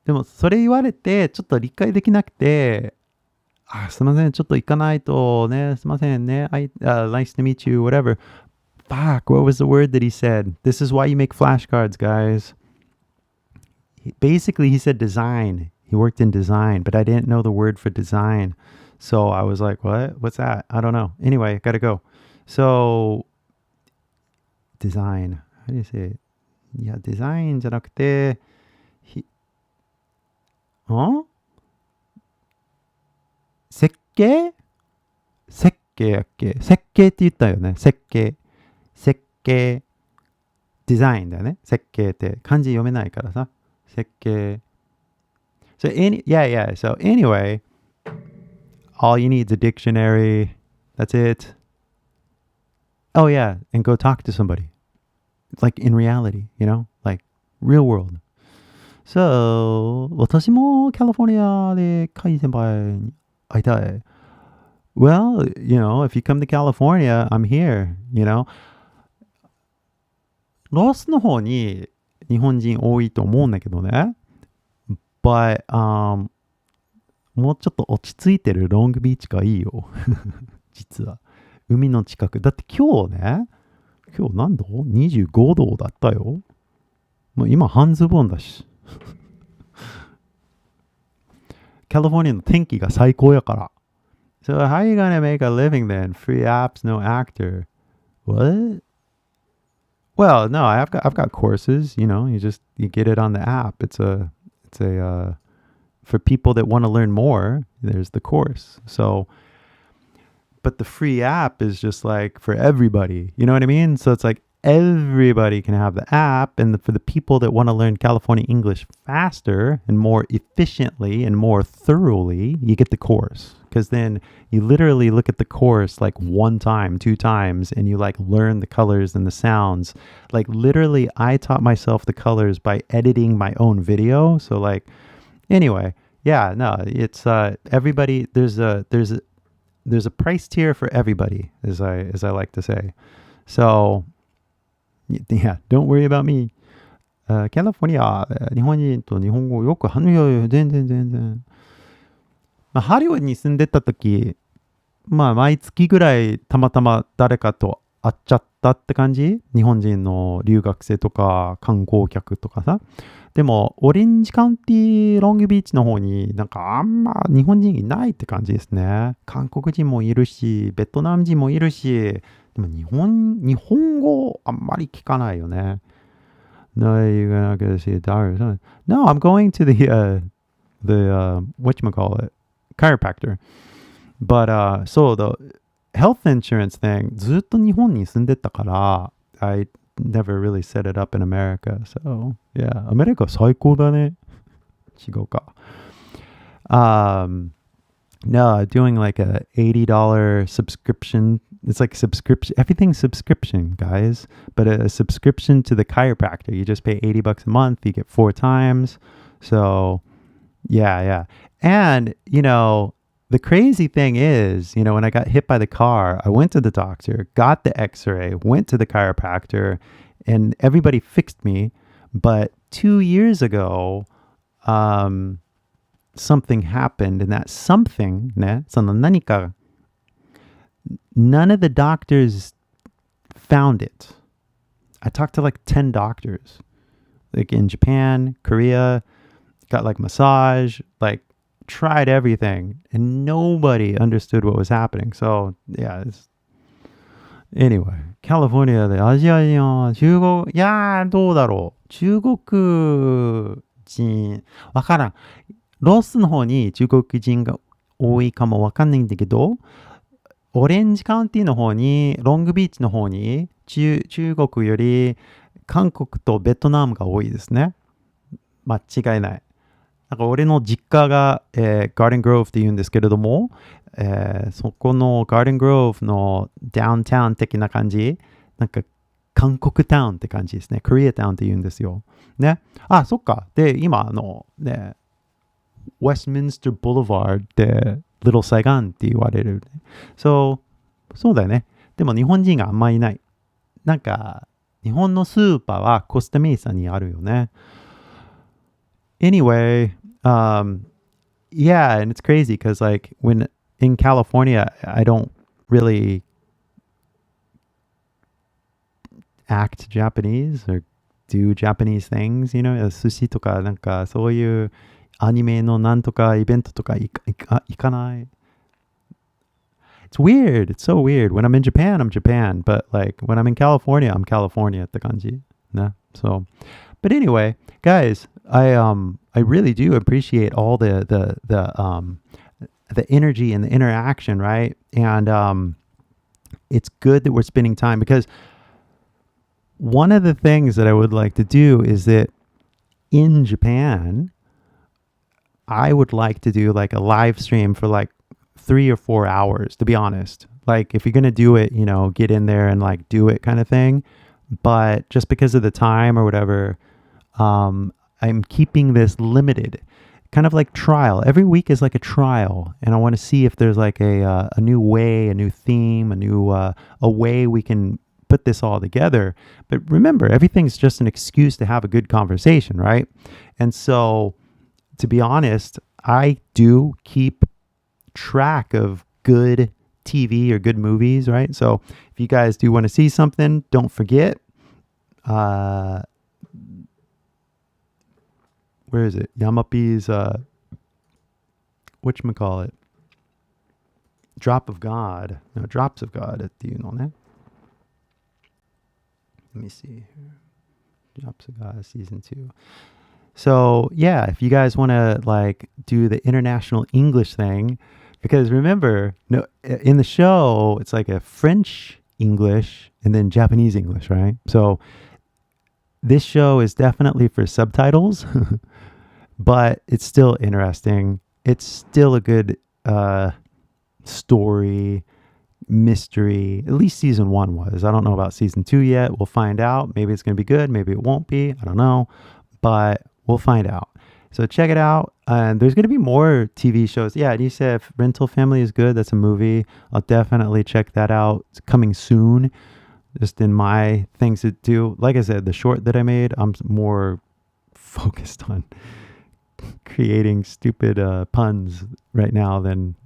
でもそれ言われて、ちょっと理解できなくて、すいません、ちょっと行かないとね、すいませんね、nice to meet you, whatever. Fuck, what was the word that he said? This is why you make flashcards, guys. Basically, he said design. He worked in design, but I didn't know the word for design. So I was like, what? What's that? I don't know. Anyway, I gotta go. So, design. How do you say it? いや、デザインじゃなくて、設計やっけ、設計って言ったよね。設計。デザインだよね。設計って漢字読めないからさ。設計。So, yeah. So, anyway, all you need is a dictionary. That's it. Oh, yeah. And go talk to somebody. Like in reality, you know? Like real world. So, 私もカリフォルニアでカイ先輩に会いたい。Well, you know, if you come to California, I'm here, you know. ロスの方に日本人多いと思うんだけどね。But, もうちょっと落ち着いてるロングビーチがいいよ。実は。海の近く。だって今日何度 ?25 度だったよ。もう今半ズボンだし。カリフォルニアの天気が最高やから。So how are you gonna make a living then? Free apps, no actor. What? Well, no, I've got courses, you know, you get it on the app. It's a for people that want to learn more, there's the course. So, but the free app is just like for everybody, you know what I mean? So it's like everybody can have the app, and for the people that want to learn California English faster and more efficiently and more thoroughly, you get the course. Because then you literally look at the course like 1 time, 2 times, and you like learn the colors and the sounds. Like literally, I taught myself the colors by editing my own video. So like, anyway, yeah, no, it's everybody. There's a price tier for everybody, as I like to say. So yeah, don't worry about me. カリフォルニア、日本人と日本語よく話す。全然。ハリウッドに住んでた時、毎月ぐらいたまたま誰かと会っちゃったって感じ。日本人の留学生とか観光客とかさ。でも、オレンジカウンティロングビーチの方になんかあんま日本人いないって感じですね。韓国人もいるし、ベトナム人もいるし、でも日本語あんまり聞かないよね。No, you're not going to see a doctor. No, I'm going to the whatchamacallit, chiropractor. But, so the health insurance thing, ずっと日本に住んでたから、I never really set it up in America. So, yeah, アメリカ最高だね。違うか。No, doing like a $80 subscription. It's like subscription. Everything's subscription, guys. But a subscription to the chiropractor. You just pay $80 a month. You get 4 times. So, yeah. And, you know, the crazy thing is, you know, when I got hit by the car, I went to the doctor, got the x-ray, went to the chiropractor, and everybody fixed me. But 2 years ago, something happened, and that something, ね、その何か none of the doctors found it. I talked to like 10 doctors, like in Japan, Korea, got like massage, like tried everything, and nobody understood what was happening. So yeah, anyway, カリフォルニアでアジア人、中国、いやー、どうだろう。中国人、わからん。ロスの方に中国人が多いかもわかんないんだけど、オレンジカウンティの方に、ロングビーチの方に、中国より韓国とベトナムが多いですね。間違いない。なんか俺の実家が、ガーデングローブって言うんですけれども、そこのガーデングローブのダウンタウン的な感じ、なんか韓国タウンって感じですね。コリアタウンって言うんですよ。ね。あ、そっか。で、今ね、ウェストミンスターブルワードで、リトルサイガンって言われる。そうだよね。でも日本人があんまいない。なんか、日本のスーパーはコスタメイサにあるよね。Anyway, yeah, and it's crazy because like when in California, I don't really act Japanese or do Japanese things, you know, 寿司とかなんかそういうアニメのなんとかイベントとか行かない。It's weird. It's so weird. When I'm in Japan, I'm Japan. But like when I'm in California, I'm California って感じ。ね。So, but anyway, guys, I really do appreciate all the energy and the interaction, right? And it's good that we're spending time because one of the things that I would like to do is that in Japan, I would like to do like a live stream for like 3 or 4 hours, to be honest. Like if you're going to do it, you know, get in there and like do it kind of thing. But just because of the time or whatever, I'm keeping this limited, kind of like trial. Every week is like a trial, and I want to see if there's like a new way, a new theme, a way we can put this all together. But remember, everything's just an excuse to have a good conversation, right? And so, to be honest, I do keep track of good TV or good movies, right? So if you guys do want to see something, don't forget. Where is it? Yamapi's, whatchamacallit? Drop of God. No, Drops of Godっていうのね。Let me see here. Drops of God, season 2. So, yeah, if you guys want to like do the international English thing, because remember, no, in the show, it's like a French English and then Japanese English, right? So this show is definitely for subtitles, but it's still interesting. It's still a good story, mystery. At least season 1 was. I don't know about season 2 yet. We'll find out. Maybe it's going to be good. Maybe it won't be. I don't know. But we'll find out. So check it out. And there's going to be more TV shows. Yeah, and you said if Rental Family is good, that's a movie. I'll definitely check that out. It's coming soon. Just in my things to do. Like I said, the short that I made, I'm more focused on creating stupid puns right now than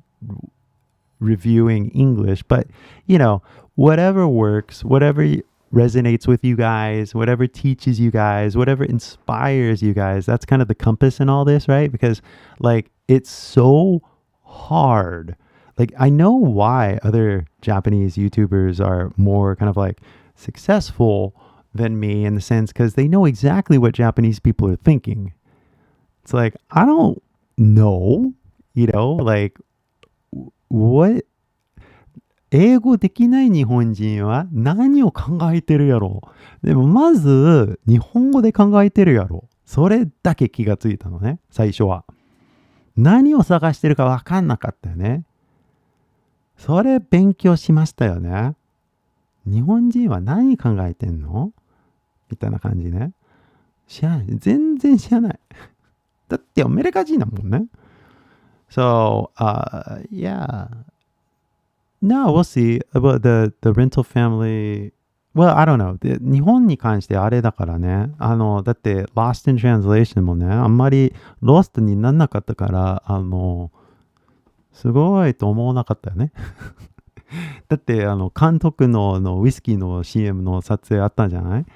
reviewing English. But, you know, whatever works, whatever resonates with you guys, whatever teaches you guys, whatever inspires you guys, that's kind of the compass in all this, right? Because like it's so hard. Like I know why other Japanese YouTubers are more kind of like successful than me in the sense because they know exactly what Japanese people are thinking. It's like, I don't know, you know, like what英語できない日本人は何を考えてるやろう。でもまず日本語で考えてるやろう。それだけ気がついたのね、最初は。何を探してるか分かんなかったよね。それ勉強しましたよね。日本人は何考えてんのみたいな感じね。知らない。全然知らない。だってアメリカ人だもんね。So, yeah.No, we'll see about the rental family. Well, I don't know. 日本に関してあれだからね。だって Lost in Translation もね、あんまり Lost になんなかったから、すごいと思わなかったよね。だって監督のウイスキーの CM の撮影あったんじゃない？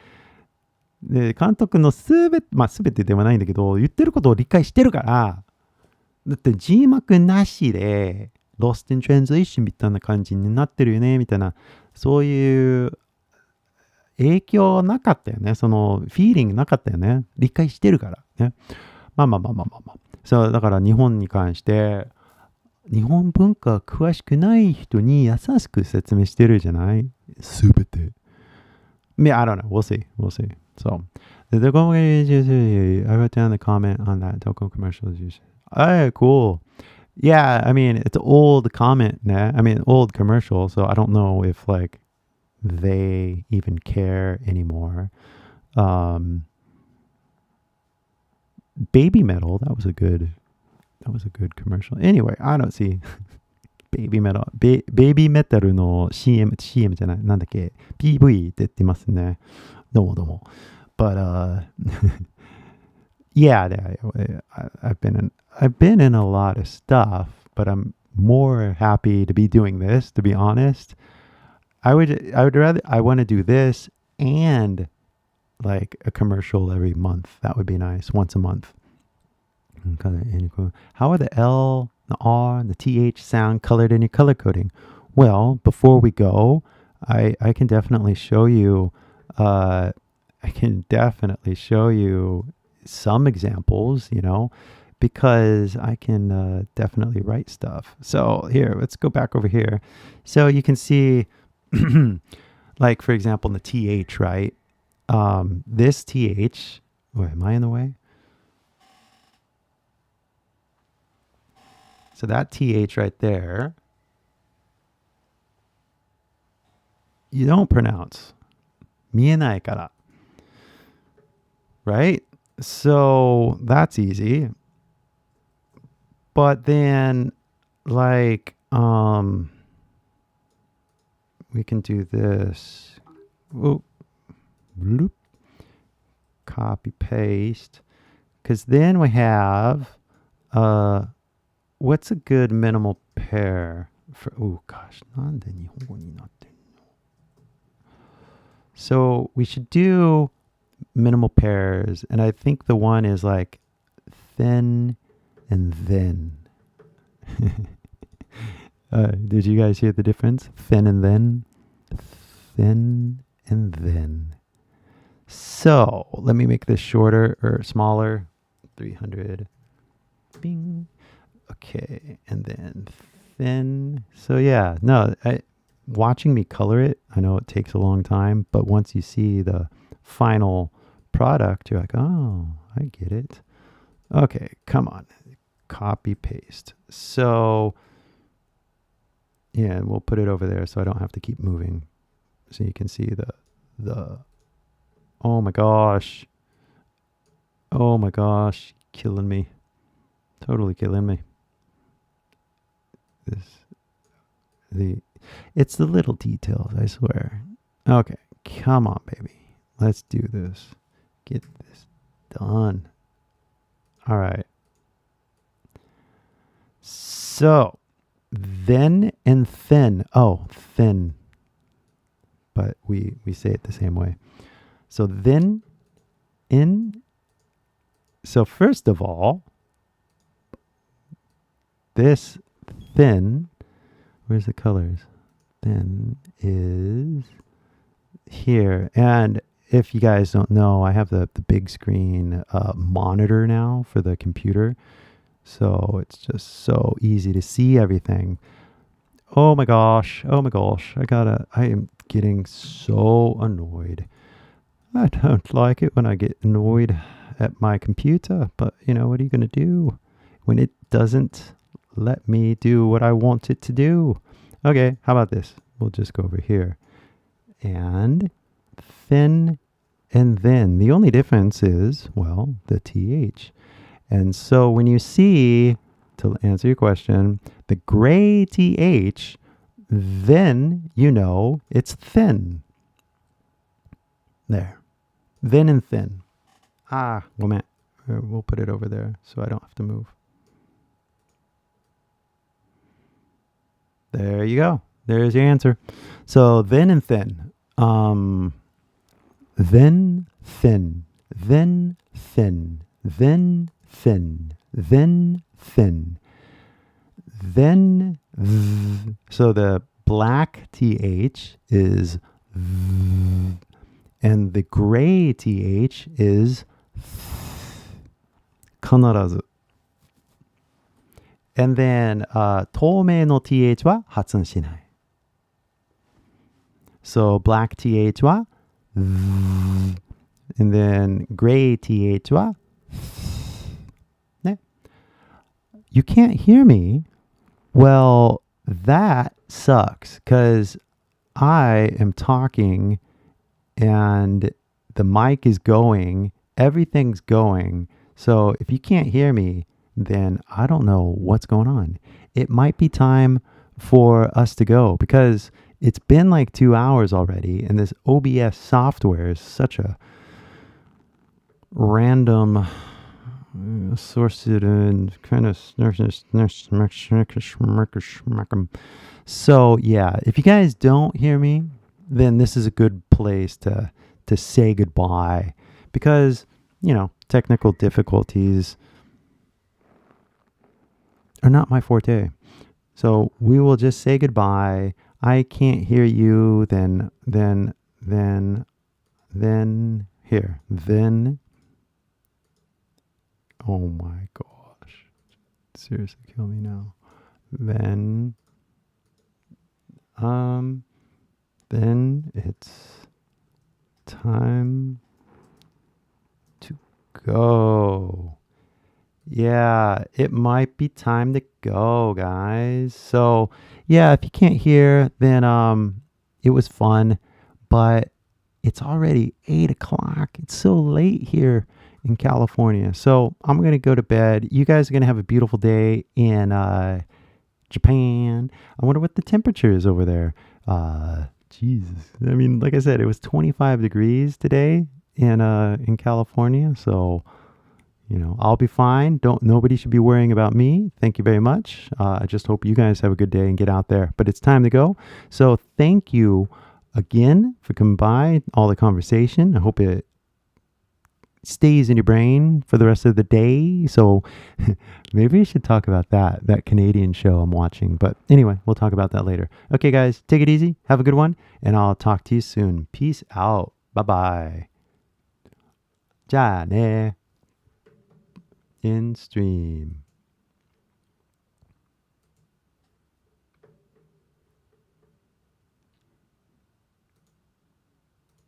で、監督のすべてではないんだけど、言ってることを理解してるから、だって字幕なしで、Lost in Translation みたいな感じになってるよねみたいなそういう影響なかったよね。その、フィーリングなかったよね。理解してるからね。まあ。そう、だから日本に関して、日本文化詳しくない人に優しく説明してるじゃないすべて。I don't know. We'll see. So, I wrote down the comment on that Toko commercial. Oh, cool. Yeah, I mean, it's an old comment, old commercial, so I don't know if, like, they even care anymore. Baby Metal, that was a good commercial. Anyway, I don't see Baby Metal. Baby Metal の CM じゃない。なんだっけ PV って言ってますね。どうも。But, yeah, I've been in a lot of stuff, but I'm more happy to be doing this, to be honest. I want to do this and like a commercial every month. That would be nice. Once a month. How are the L, the R, and the TH sound colored in your color coding? Well, before we go, I can definitely show you some examples, because I can definitely write stuff. So here, let's go back over here. So you can see, like, for example, in the TH, right? This TH, am I in the way? So that TH right there, you don't pronounce. 見えないから. Right? So that's easy. But then, like, we can do this. Ooh. Bloop. Copy, paste. Because then we have, what's a good minimal pair for, oh gosh, なんで日本語になってんの? So we should do minimal pairs, and I think the one is like thin and then. Did you guys hear the difference? Thin and then? Thin and then. So let me make this shorter or smaller. 300. Bing. Okay. And then thin. So yeah, no, watching me color it, I know it takes a long time, but once you see the final product, you're like, oh, I get it. Okay, come on. Copy, paste. So, yeah, we'll put it over there so I don't have to keep moving. So you can see the oh my gosh. Oh my gosh. Killing me. Totally killing me. It's the little details, I swear. Okay, come on, baby. Let's do this. Get this done. All right. So, then and thin. Oh, thin. But we say it the same way. So then, in. So first of all, this thin, where's the colors? Thin is here. And if you guys don't know, I have the big screen monitor now for the computer. So it's just so easy to see everything. Oh my gosh. I am getting so annoyed. I don't like it when I get annoyed at my computer, but what are you going to do when it doesn't let me do what I want it to do? Okay, how about this? We'll just go over here. And thin and then. The only difference is, well, the TH. And so when you see, to answer your question, the gray TH, then you know it's thin. There. Then and thin. We'll put it over there so I don't have to move. There you go. There's your answer. So then and thin. Then thin. Then thin. Then thin. Then thin. Then th. So the black TH is th. And the gray th is 必ず。And then 透明の th は発音しない。So black th は and then gray th はね。You can't hear me? Well, that sucks because I am talking and the mic is going, everything's going. So if you can't hear me, then I don't know what's going on. It might be time for us to go because it's been like 2 hours already, and this OBS software is such a random source and kind of so yeah, if you guys don't hear me, then this is a good place to say goodbye because, you know, technical difficulties are not my forte. So we will just say goodbye. I can't hear you, then here. Then oh my gosh. Seriously kill me now. Then it's time to go. Yeah, it might be time to go, guys. So, yeah, if you can't hear, then it was fun, but it's already 8 o'clock. It's so late here in California. So, I'm going to go to bed. You guys are going to have a beautiful day in Japan. I wonder what the temperature is over there. Jesus. I mean, like I said, it was 25 degrees today in California. So, you know, I'll be fine. Nobody should be worrying about me. Thank you very much. I just hope you guys have a good day and get out there. But it's time to go. So thank you again for coming by, all the conversation. I hope it stays in your brain for the rest of the day. So maybe we should talk about that Canadian show I'm watching. But anyway, we'll talk about that later. Okay, guys, take it easy. Have a good one. And I'll talk to you soon. Peace out. Bye-bye. じゃあね。In stream.